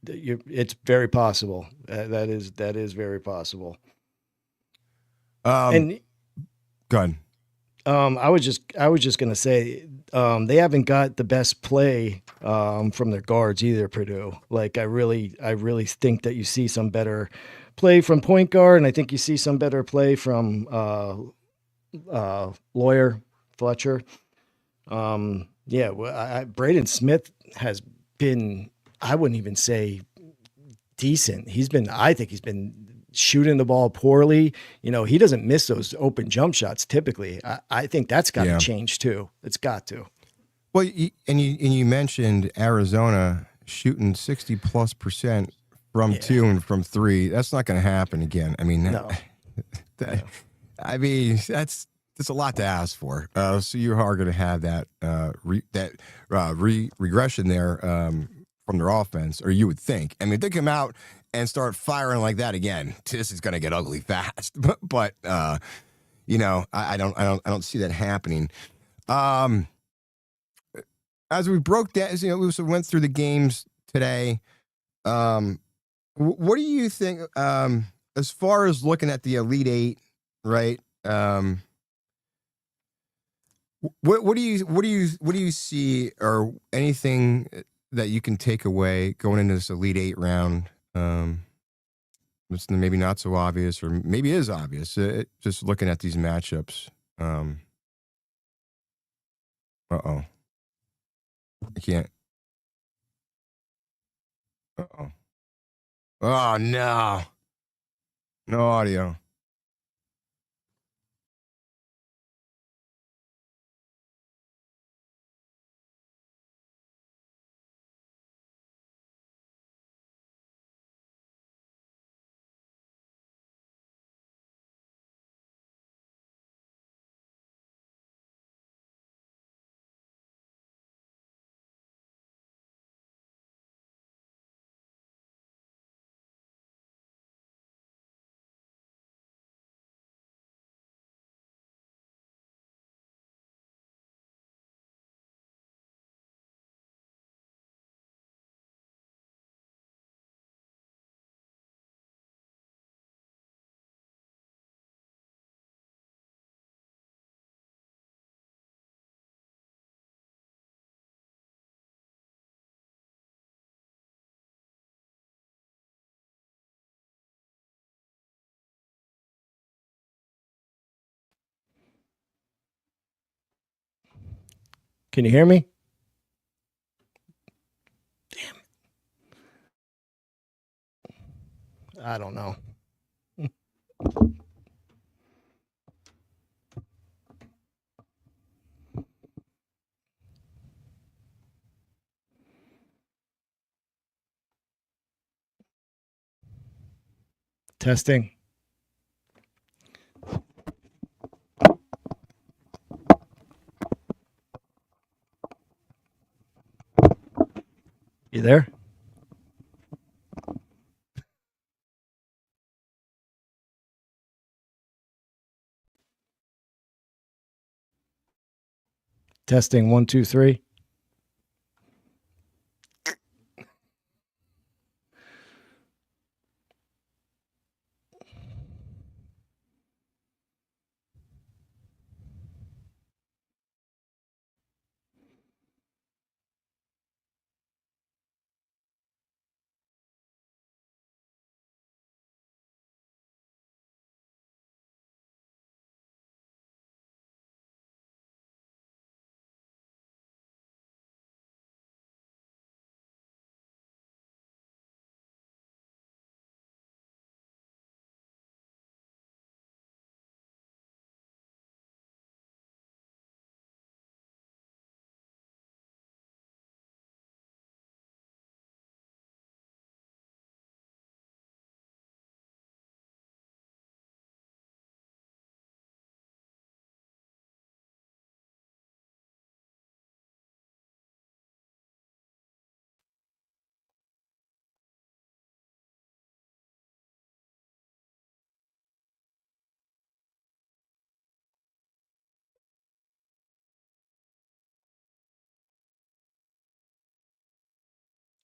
it's very possible. That is very possible. And go ahead. I was just gonna say, they haven't got the best play from their guards either, Purdue. Like I really think that you see some better play from point guard, and I think you see some better play from Lawyer Fletcher. Braden Smith has been, I wouldn't even say decent. I think he's been shooting the ball poorly. He doesn't miss those open jump shots typically. I think that's got to change too. It's got to. Well, you mentioned Arizona shooting 60+% from 2 and from 3. That's not going to happen again. I mean, no. That's a lot to ask for. So you are going to have that regression there from their offense, or you would think. I mean, if they come out and start firing like that again, this is going to get ugly fast. But I don't see that happening. As we broke down, we went through the games today. What do you think as far as looking at the Elite Eight, right? What do you see, or anything that you can take away going into this Elite Eight round? It's maybe not so obvious, or maybe is obvious. Just looking at these matchups. I can't. Oh no. No audio. Can you hear me? Damn. I don't know. Testing. You there? Testing 1, 2, 3.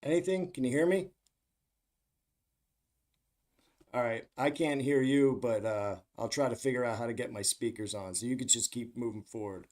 Anything? Can you hear me? All right. I can't hear you, but I'll try to figure out how to get my speakers on. So you could just keep moving forward.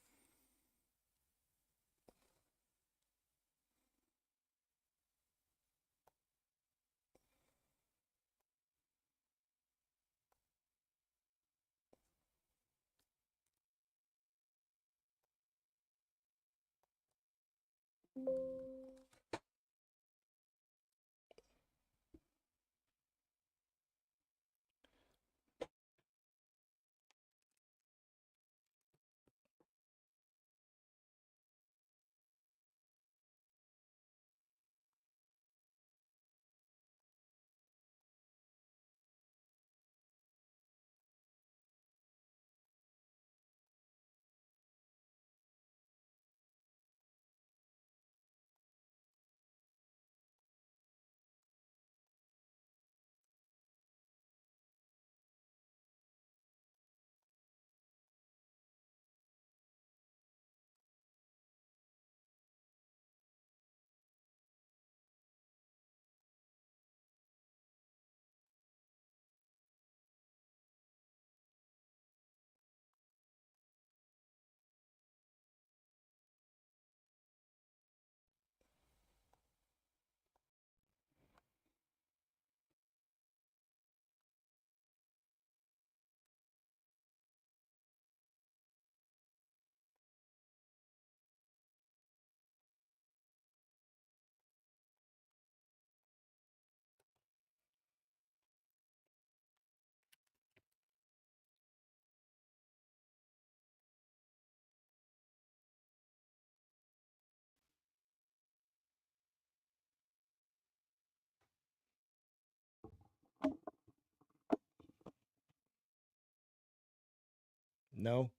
No?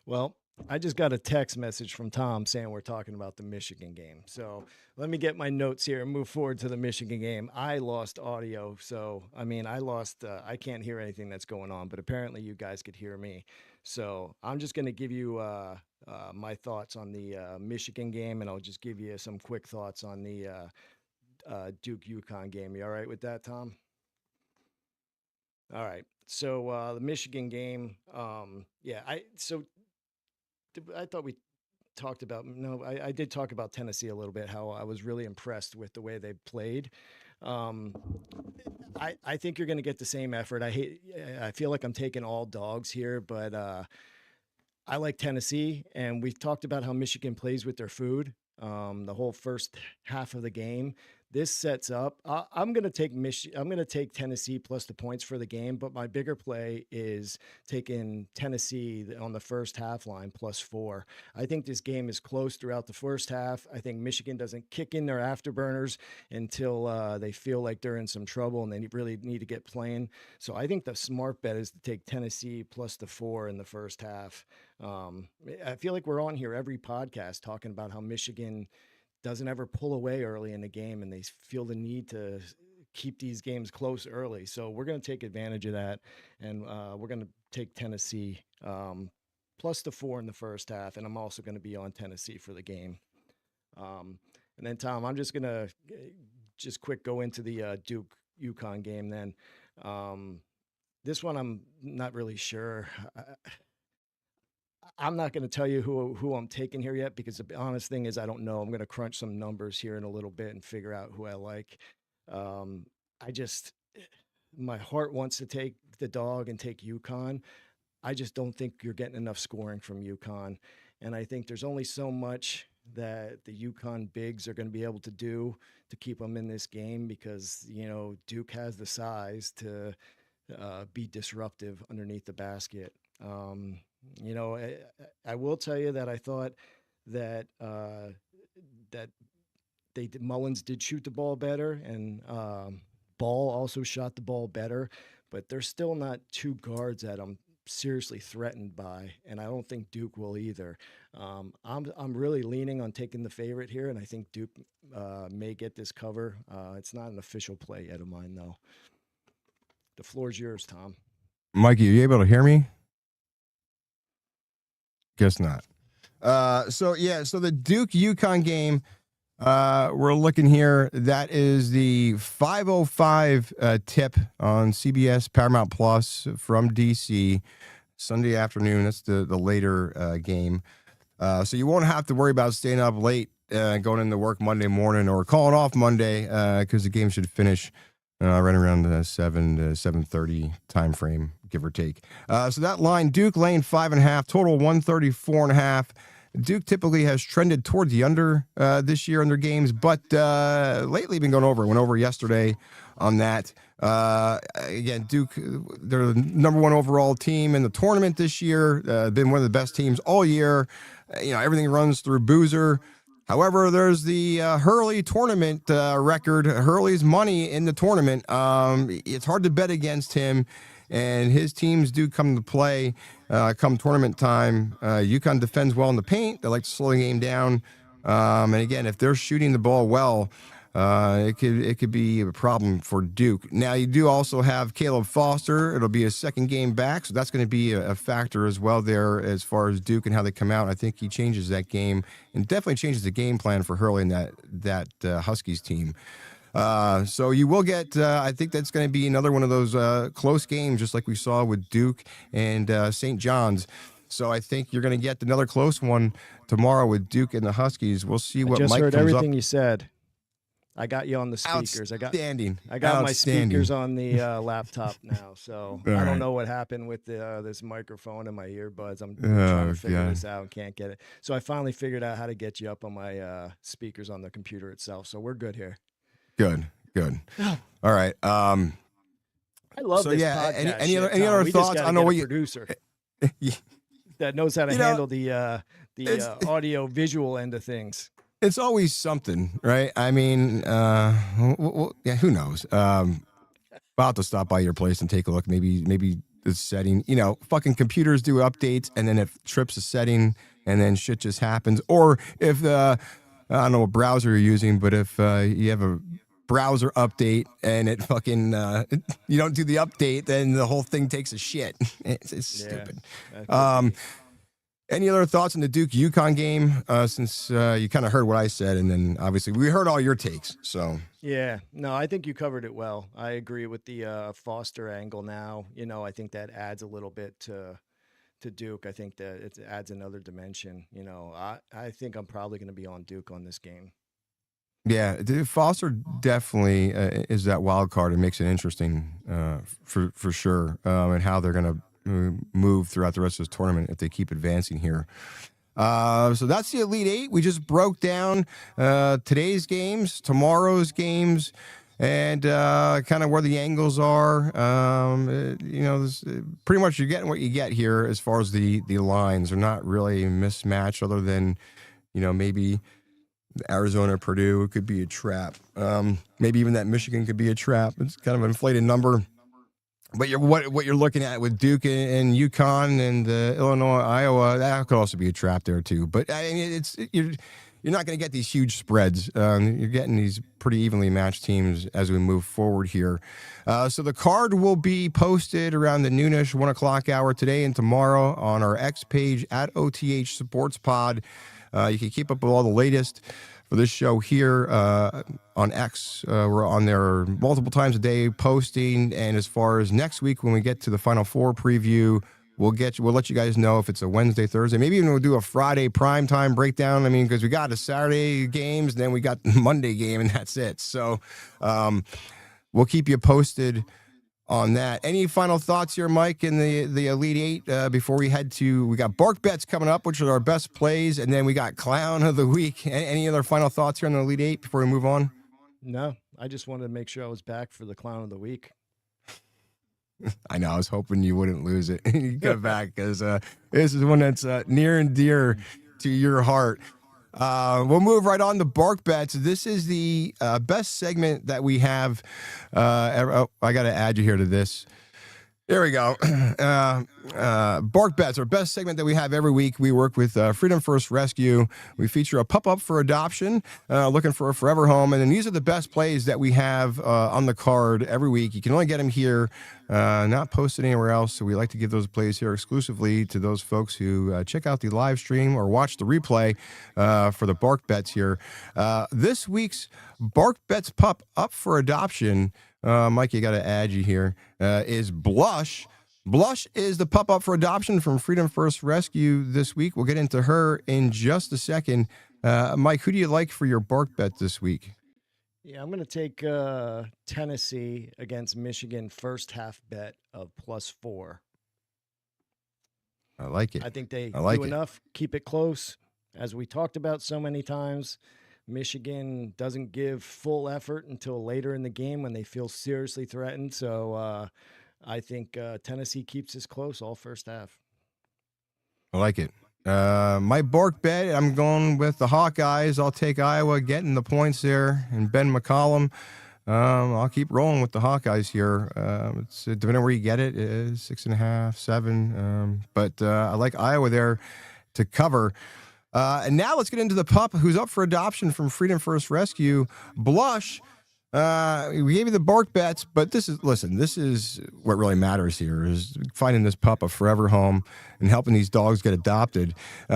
Well, I just got a text message from Tom saying we're talking about the Michigan game. So let me get my notes here and move forward to the Michigan game. I lost audio. So, I mean, I can't hear anything that's going on, but apparently you guys could hear me. So I'm just going to give you my thoughts on the Michigan game, and I'll just give you some quick thoughts on the Duke UConn game. You all right with that, Tom? All right. So the Michigan game, I thought we talked about no, I did talk about Tennessee a little bit, how I was really impressed with the way they played. Um, I think you're going to get the same effort. I feel like I'm taking all dogs here, but I like Tennessee, and we've talked about how Michigan plays with their food. The whole first half of the game, this sets up. I'm going to take I'm going to take Tennessee plus the points for the game, but my bigger play is taking Tennessee on the first half line +4. I think this game is close throughout the first half. I think Michigan doesn't kick in their afterburners until they feel like they're in some trouble and they really need to get playing. So I think the smart bet is to take Tennessee plus the 4 in the first half. I feel like we're on here every podcast talking about how Michigan doesn't ever pull away early in the game and they feel the need to keep these games close early. So we're going to take advantage of that. And we're going to take Tennessee plus the 4 in the first half. And I'm also going to be on Tennessee for the game. And then, Tom, I'm just going to just quick go into the Duke UConn game then. This one, I'm not really sure. I'm not going to tell you who I'm taking here yet because the honest thing is I don't know. I'm going to crunch some numbers here in a little bit and figure out who I like. I just my heart wants to take the dog and take UConn. I just don't think you're getting enough scoring from UConn, and I think there's only so much that the UConn bigs are going to be able to do to keep them in this game because Duke has the size to be disruptive underneath the basket. I will tell you that I thought that that Mullins did shoot the ball better, and Ball also shot the ball better, but there's still not two guards that I'm seriously threatened by, and I don't think Duke will either. I'm really leaning on taking the favorite here, and I think Duke may get this cover. It's not an official play yet of mine, though. The floor's yours, Tom. Mikey, are you able to hear me? Guess not. So the Duke UConn game, we're looking here. That is the 5:05 tip on CBS Paramount Plus from DC, Sunday afternoon. That's the later game. So you won't have to worry about staying up late, going into work Monday morning or calling off Monday, because the game should finish right around the 7 to 7:30 time frame, give or take. So that line, Duke laying 5.5, total 134.5. Duke typically has trended toward the under this year in their games, but lately been going over. Went over yesterday on that. Again, Duke, they're the number one overall team in the tournament this year. Been one of the best teams all year. Everything runs through Boozer. However, there's the Hurley tournament record. Hurley's money in the tournament. It's hard to bet against him, and his teams do come to play come tournament time. UConn defends well in the paint. They like to slow the game down. And again, if they're shooting the ball well, it could be a problem for Duke. Now, you do also have Caleb Foster. It'll be his second game back, so that's going to be a factor as well there as far as Duke and how they come out. I think he changes that game and definitely changes the game plan for Hurley and that Huskies team. So you will get, I think that's going to be another one of those close games, just like we saw with Duke and St. John's. So I think you're going to get another close one tomorrow with Duke and the Huskies. We'll see what Mike comes up. I just heard everything you said. I got you on the speakers. Outstanding. I got my speakers on the laptop now, so I don't know what happened with this microphone and my earbuds. I'm trying to figure this out and can't get it. So I finally figured out how to get you up on my speakers on the computer itself. So we're good here. Good. All right. I love this podcast. Any other thoughts? I know what you producer that knows how to handle the audio visual end of things. It's always something, right? I mean, who knows? I'll have to stop by your place and take a look. Maybe the setting, fucking computers do updates and then it trips a setting and then shit just happens. Or if I don't know what browser you're using, but if you have a browser update and it fucking, you don't do the update, then the whole thing takes a shit. It's stupid. Any other thoughts on the Duke UConn game? Since you kind of heard what I said, and then obviously we heard all your takes. So yeah, no, I think you covered it well. I agree with the Foster angle. Now, I think that adds a little bit to Duke. I think that it adds another dimension. I think I'm probably going to be on Duke on this game. Yeah, Foster definitely is that wild card. It makes it interesting for sure, and how they're going to move throughout the rest of this tournament if they keep advancing here. So that's the Elite Eight. We just broke down today's games, tomorrow's games, and kind of where the angles are. Pretty much you're getting what you get here as far as the lines are not really mismatched, other than maybe Arizona, Purdue could be a trap. Maybe even that Michigan could be a trap. It's kind of an inflated number. But what you're looking at with Duke and UConn and Illinois, Iowa, that could also be a trap there too. But I mean, you're not going to get these huge spreads. You're getting these pretty evenly matched teams as we move forward here. So the card will be posted around the noonish 1 o'clock hour today and tomorrow on our X page at OTH Sports Pod. You can keep up with all the latest for this show here on X. We're on there multiple times a day posting. And as far as next week, when we get to the Final Four preview, we'll let you guys know if it's a Wednesday, Thursday, maybe even we'll do a Friday primetime breakdown. I mean, because we got a Saturday games, and then we got the Monday game, and that's it. So we'll keep you posted on that. Any final thoughts here, Mike, in the Elite Eight before we got Bark Bets coming up, which are our best plays, and then we got Clown of the Week. Any other final thoughts here on the Elite Eight before we move on? No, I just wanted to make sure I was back for the Clown of the Week. I know. I was hoping you wouldn't lose it. You got back because this is one that's near and dear to your heart. We'll move right on to Bark Bets. This is the best segment that we have. I got to add you here to this. Here we go. Bark Bets, our best segment that we have every week. We work with Freedom First Rescue. We feature a pup-up for adoption, looking for a forever home. And then these are the best plays that we have on the card every week. You can only get them here, not posted anywhere else. So we like to give those plays here exclusively to those folks who check out the live stream or watch the replay for the Bark Bets here. This week's Bark Bets pup up for adoption, Mike, you got to add you here, is Blush. Blush is the pup up for adoption from Freedom First Rescue this week. We'll get into her in just a second. Mike, who do you like for your Bark Bet this week? Yeah, I'm going to take Tennessee against Michigan first half bet of +4. I like it. I think they do enough, keep it close. As we talked about so many times, Michigan doesn't give full effort until later in the game when they feel seriously threatened. So I think Tennessee keeps this close all first half. I like it. My Bark Bet, I'm going with the Hawkeyes. I'll take Iowa getting the points there, and Ben McCollum. I'll keep rolling with the Hawkeyes here. It's depending on where you get it, 6.5, 7. But I like Iowa there to cover. And now let's get into the pup who's up for adoption from Freedom First Rescue, Blush. We gave you the Bark Bets, but this is what really matters here is finding this pup a forever home and helping these dogs get adopted.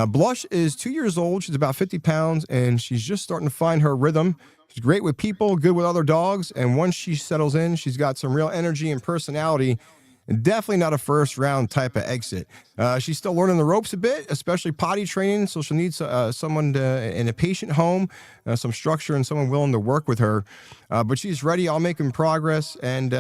Blush is 2 years old. She's about 50 pounds, and she's just starting to find her rhythm. She's great with people, good with other dogs, and once she settles in, she's got some real energy and personality. And definitely not a first-round type of exit. She's still learning the ropes a bit, especially potty training, so she'll need someone in a patient home, some structure, and someone willing to work with her. But she's ready, all making progress, and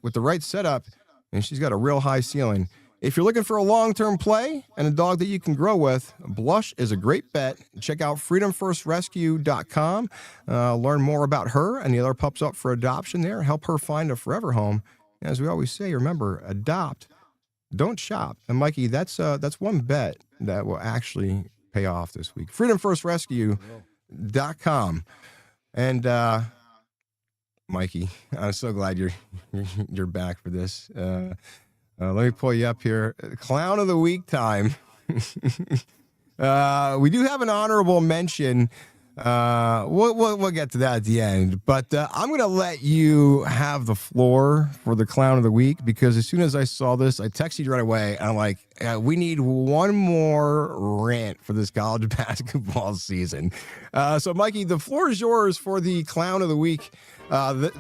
with the right setup, and she's got a real high ceiling. If you're looking for a long-term play and a dog that you can grow with, Blush is a great bet. Check out freedomfirstrescue.com. Learn more about her and the other pups up for adoption there. Help her find a forever home. As we always say, remember, adopt, don't shop. And Mikey, that's one bet that will actually pay off this week. freedomfirstrescue.com. And Mikey, I'm so glad you're back for this. Let me pull you up here. Clown of the Week time. We do have an honorable mention. We'll get to that at the end, but I'm going to let you have the floor for the Clown of the Week, because as soon as I saw this, I texted you right away. And I'm like, we need one more rant for this college basketball season. So Mikey, the floor is yours for the Clown of the Week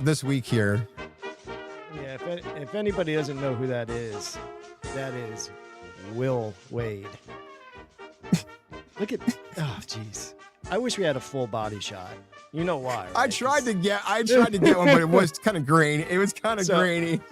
this week here. Yeah, if anybody doesn't know who that is Will Wade. Look at, oh, jeez. I wish we had a full body shot. You know why? Right? I tried to get one, but it was kind of grainy. It was kind of grainy.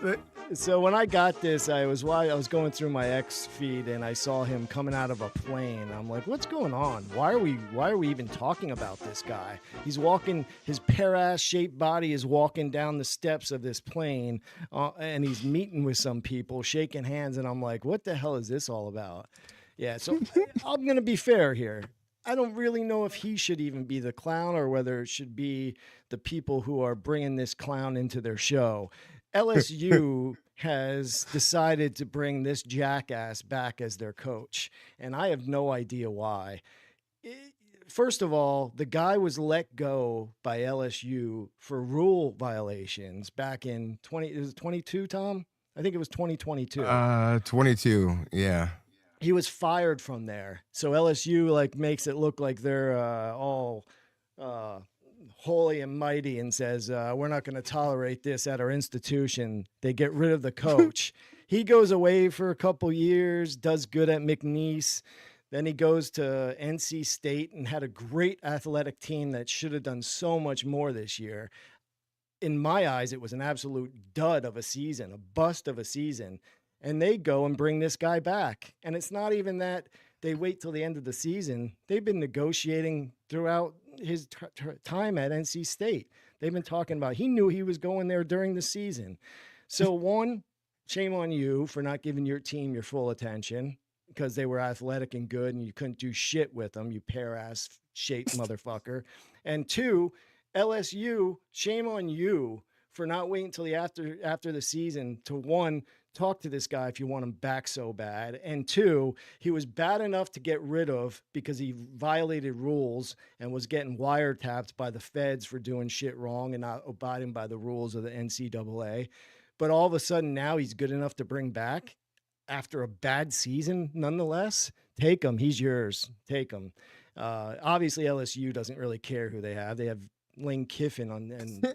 So when I got this, I was going through my X feed and I saw him coming out of a plane. I'm like, what's going on? Why are we even talking about this guy? He's walking, his pear-ass shaped body is walking down the steps of this plane, and he's meeting with some people, shaking hands, and I'm like, what the hell is this all about? Yeah, so I'm going to be fair here. I don't really know if he should even be the clown or whether it should be the people who are bringing this clown into their show. LSU has decided to bring this jackass back as their coach, and I have no idea why. First of all, the guy was let go by LSU for rule violations back in 22, Tom? I think it was 2022. 22, yeah. He was fired from there. So LSU makes it look like they're all holy and mighty and says, we're not going to tolerate this at our institution. They get rid of the coach. He goes away for a couple years, does good at McNeese. Then he goes to NC State and had a great athletic team that should have done so much more this year. In my eyes, it was an absolute dud of a season, a bust of a season. And they go and bring this guy back. And it's not even that they wait till the end of the season. They've been negotiating throughout his time at NC State. They've been talking about, he knew he was going there during the season. So one, shame on you for not giving your team your full attention because they were athletic and good and you couldn't do shit with them, you pear-ass shaped motherfucker. And two, LSU, shame on you for not waiting until after the season to talk to this guy if you want him back so bad. And two, he was bad enough to get rid of because he violated rules and was getting wiretapped by the feds for doing shit wrong and not abiding by the rules of the NCAA. But all of a sudden now he's good enough to bring back after a bad season. Nonetheless, take him. He's yours. Take him. Obviously LSU doesn't really care who they have. They have Lane Kiffin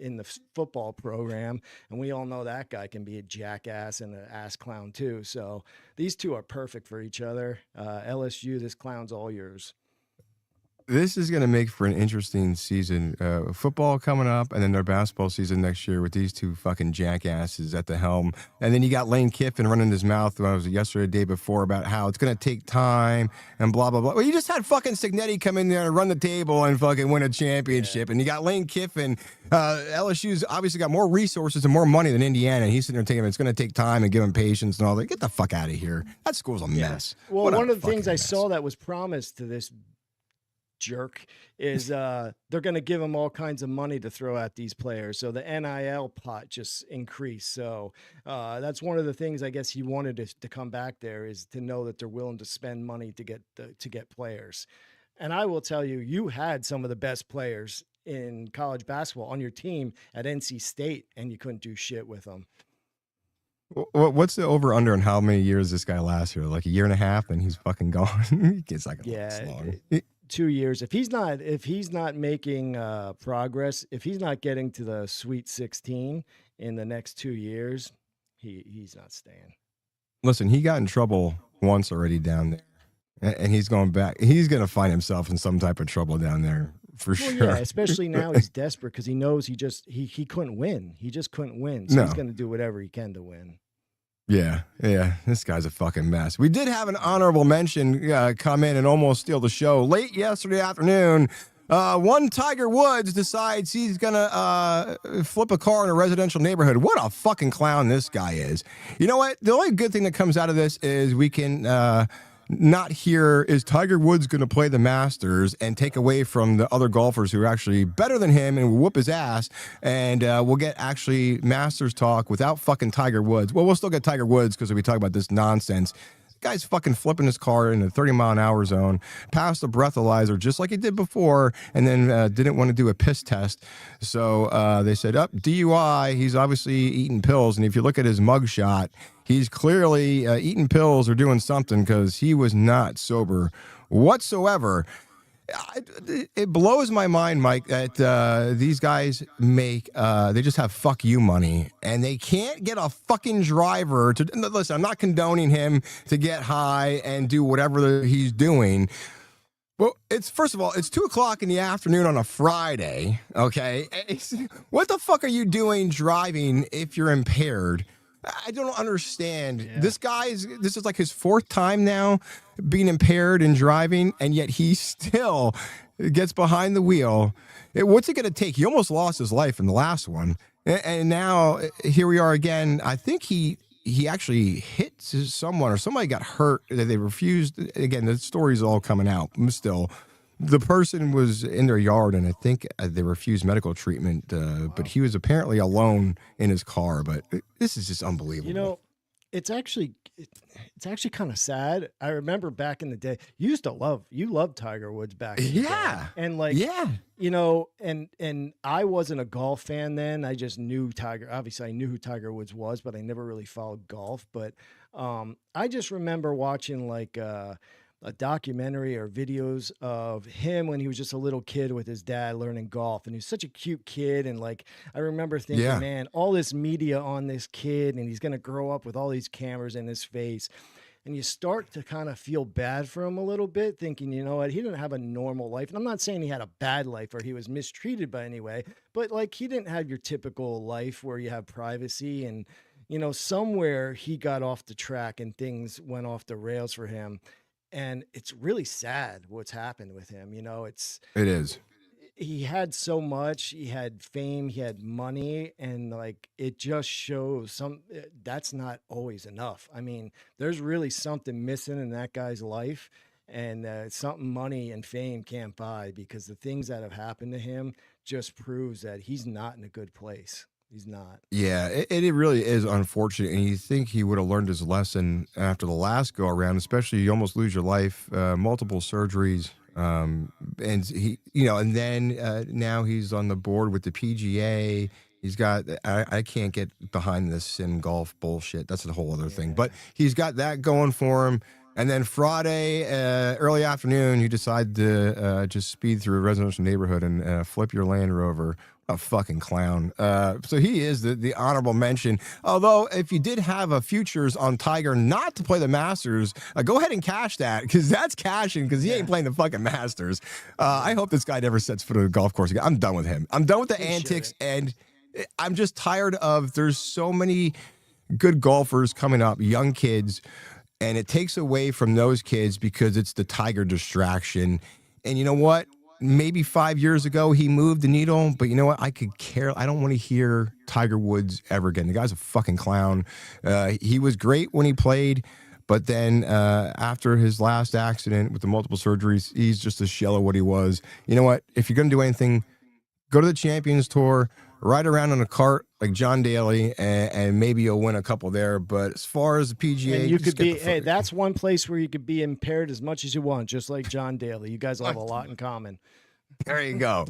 in the football program, and we all know that guy can be a jackass and an ass clown too. So these two are perfect for each other. LSU, this clown's all yours. This is going to make for an interesting season. Football coming up, and then their basketball season next year with these two fucking jackasses at the helm. And then you got Lane Kiffin running his mouth when I was yesterday, the day before, about how it's going to take time and blah, blah, blah. Well, you just had fucking Cignetti come in there and run the table and fucking win a championship. Yeah. And you got Lane Kiffin. LSU's obviously got more resources and more money than Indiana. And he's sitting there thinking it's going to take time and give him patience and all that. Get the fuck out of here. That school's a mess. Well, one of the things I saw that was promised to this jerk is they're going to give him all kinds of money to throw at these players, so the NIL pot just increased. So that's one of the things I guess he wanted to come back there, is to know that they're willing to spend money to get players. And I will tell you, you had some of the best players in college basketball on your team at NC State, and you couldn't do shit with them. What's the over under on how many years this guy lasts here? Like a year and a half, and he's fucking gone. He gets like long. 2 years. If he's not making progress, if he's not getting to the Sweet 16 in the next 2 years, he's not staying. Listen, he got in trouble once already down there, and he's going back. He's going to find himself in some type of trouble down there for sure. Yeah, especially now he's desperate because he knows he couldn't win. He just couldn't win. So he's going to do whatever he can to win. Yeah. This guy's a fucking mess. We did have an honorable mention come in and almost steal the show. Late yesterday afternoon, one Tiger Woods decides he's going to flip a car in a residential neighborhood. What a fucking clown this guy is. You know what? The only good thing that comes out of this is we can not hear, is Tiger Woods going to play the Masters and take away from the other golfers who are actually better than him and whoop his ass, and we'll get actually Masters talk without fucking Tiger Woods. Well, we'll still get Tiger Woods because we talk about this nonsense. Guy's fucking flipping his car in a 30-mile-an-hour zone, passed the breathalyzer just like he did before, and then didn't want to do a piss test. So they said, DUI. He's obviously eating pills. And if you look at his mugshot, he's clearly eating pills or doing something, because he was not sober whatsoever. It blows my mind, Mike, that these guys they just have fuck you money, and they can't get a fucking driver to listen. I'm not condoning him to get high and do whatever he's doing. Well, first of all, it's 2:00 in the afternoon on a Friday. Okay. What the fuck are you doing driving if you're impaired? I don't understand. Yeah. This is like his fourth time now being impaired and driving, and yet he still gets behind the wheel. What's it going to take? He almost lost his life in the last one. And now here we are again. I think he actually hit someone, or somebody got hurt. They refused. Again, the story's all coming out still. The person was in their yard, and I think they refused medical treatment, but he was apparently alone in his car. But this is just unbelievable. You know, it's actually kind of sad. I remember back in the day, you loved Tiger Woods back in the day. And you know, and I wasn't a golf fan then. I just knew Tiger. Obviously, I knew who Tiger Woods was, but I never really followed golf. But I just remember watching a documentary or videos of him when he was just a little kid with his dad learning golf, and he was such a cute kid. And I remember thinking, man, all this media on this kid, and he's going to grow up with all these cameras in his face. And you start to kind of feel bad for him a little bit, thinking, you know what, he didn't have a normal life. And I'm not saying he had a bad life or he was mistreated by any way, but he didn't have your typical life where you have privacy. And, you know, somewhere he got off the track and things went off the rails for him. And it's really sad what's happened with him. You know, it is. He had so much. He had fame. He had money, and it just shows that's not always enough. I mean, there's really something missing in that guy's life, and something money and fame can't buy, because the things that have happened to him just proves that he's not in a good place. He's not. Yeah, it really is unfortunate. And you think he would have learned his lesson after the last go around, especially you almost lose your life, multiple surgeries. And he, and then now he's on the board with the PGA. He's got, I can't get behind this sim golf bullshit. That's a whole other thing. But he's got that going for him. And then Friday, early afternoon, you decide to just speed through a residential neighborhood and flip your Land Rover. A fucking clown. So he is the honorable mention. Although, if you did have a futures on Tiger not to play the Masters, go ahead and cash that, because that's cashing, because he ain't playing the fucking Masters. I hope this guy never sets foot on a golf course again. I'm done with him. I'm done with the antics, and I'm just tired of, there's so many good golfers coming up, young kids, and it takes away from those kids because it's the Tiger distraction. And you know what? Maybe 5 years ago he moved the needle, but you know what? I could care. I don't want to hear Tiger Woods ever again. The guy's a fucking clown. He was great when he played, but then after his last accident with the multiple surgeries, he's just a shell of what he was. You know what? If you're going to do anything, go to the Champions Tour, ride around on a cart like John Daly, and maybe you'll win a couple there. But as far as the PGA, and you could be, hey, that's one place where you could be impaired as much as you want, just like John Daly. You guys will have a lot in common. There you go.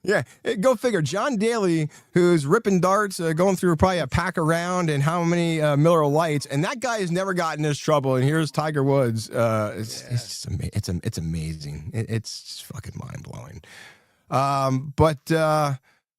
Yeah, go figure. John Daly, who's ripping darts, going through probably a pack around and how many Miller Lights, and that guy has never gotten this trouble. And here's Tiger Woods. It's just it's amazing. It's just fucking mind blowing.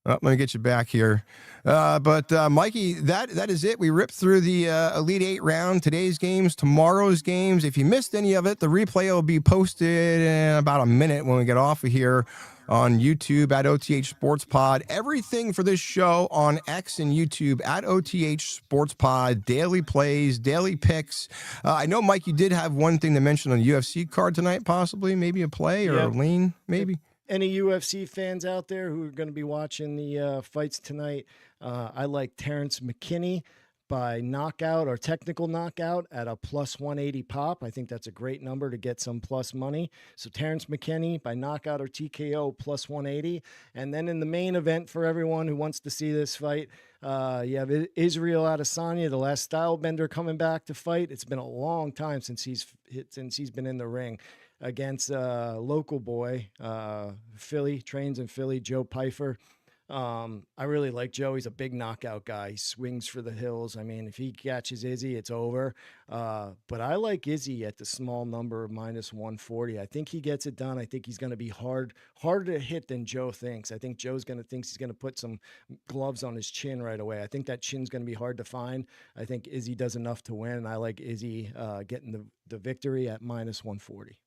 Let me get you back here. Mikey, that is it. We ripped through the Elite Eight round, today's games, tomorrow's games. If you missed any of it, the replay will be posted in about a minute when we get off of here on YouTube at OTH Sports Pod. Everything for this show on X and YouTube at OTH Sports Pod. Daily plays, daily picks. I know, Mike, you did have one thing to mention on the UFC card tonight, possibly, maybe a play or a lean, maybe. Any UFC fans out there who are going to be watching the fights tonight, I like Terrence McKinney by knockout or technical knockout at a plus 180 pop. I think that's a great number to get some plus money. So Terrence McKinney by knockout or TKO plus 180. And then in the main event for everyone who wants to see this fight, you have Israel Adesanya, the last style bender, coming back to fight. It's been a long time since he's been in the ring, against local boy, Philly, trains in Philly, Joe Pyfer. I really like Joe. He's a big knockout guy. He swings for the hills. I mean, if he catches Izzy, it's over. But I like Izzy at the small number of minus 140. I think he gets it done. I think he's going to be harder to hit than Joe thinks. I think Joe's going to think he's going to put some gloves on his chin right away. I think that chin's going to be hard to find. I think Izzy does enough to win, and I like Izzy getting the victory at minus 140.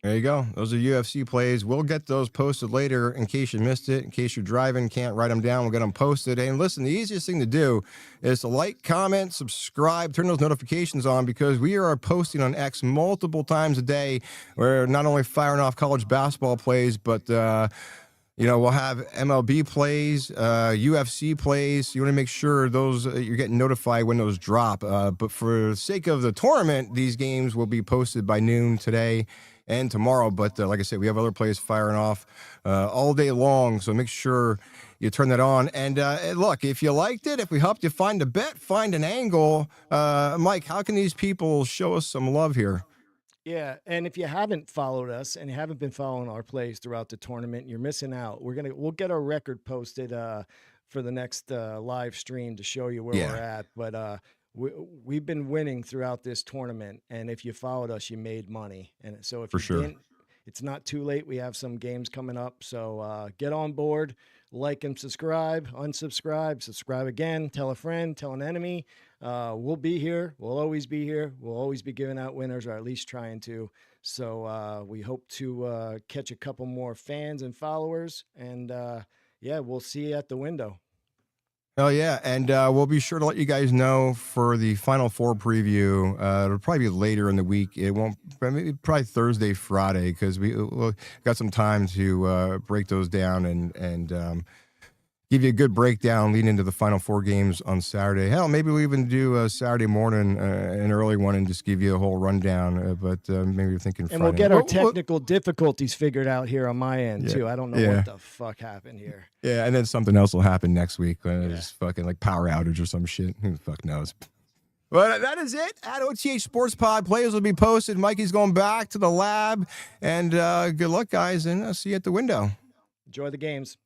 There you go. Those are UFC plays. We'll get those posted later in case you missed it. In case you're driving, can't write them down, we'll get them posted. And listen, the easiest thing to do is to like, comment, subscribe, turn those notifications on, because we are posting on X multiple times a day. We're not only firing off college basketball plays, but we'll have MLB plays, UFC plays. You want to make sure those you're getting notified when those drop. But for the sake of the tournament, these games will be posted by noon today and tomorrow. But like I said, we have other plays firing off all day long. So make sure you turn that on. And look, if you liked it, if we helped you find a bet, find an angle, Mike, how can these people show us some love here? Yeah, and if you haven't followed us and you haven't been following our plays throughout the tournament, you're missing out. We'll get our record posted for the next live stream to show you where we're at. But we've been winning throughout this tournament, and if you followed us, you made money. And so if didn't, it's not too late. We have some games coming up, so get on board, like and subscribe, unsubscribe, subscribe again, tell a friend, tell an enemy. We'll be here. We'll always be here. We'll always be giving out winners, or at least trying to. So we hope to catch a couple more fans and followers, and we'll see you at the window. Oh, yeah, and we'll be sure to let you guys know for the Final Four preview. It'll probably be later in the week. It won't, probably Thursday, Friday, because we'll got some time to break those down and give you a good breakdown leading into the final 4 games on Saturday. Hell, maybe we'll even do a Saturday morning, an early one, and just give you a whole rundown. But maybe you're thinking Friday. And we'll get our technical difficulties figured out here on my end, too. I don't know what the fuck happened here. Yeah, and then something else will happen next week. It's fucking like power outage or some shit. Who the fuck knows? But that is it. At OTH Sports Pod, players will be posted. Mikey's going back to the lab. And good luck, guys, and I'll see you at the window. Enjoy the games.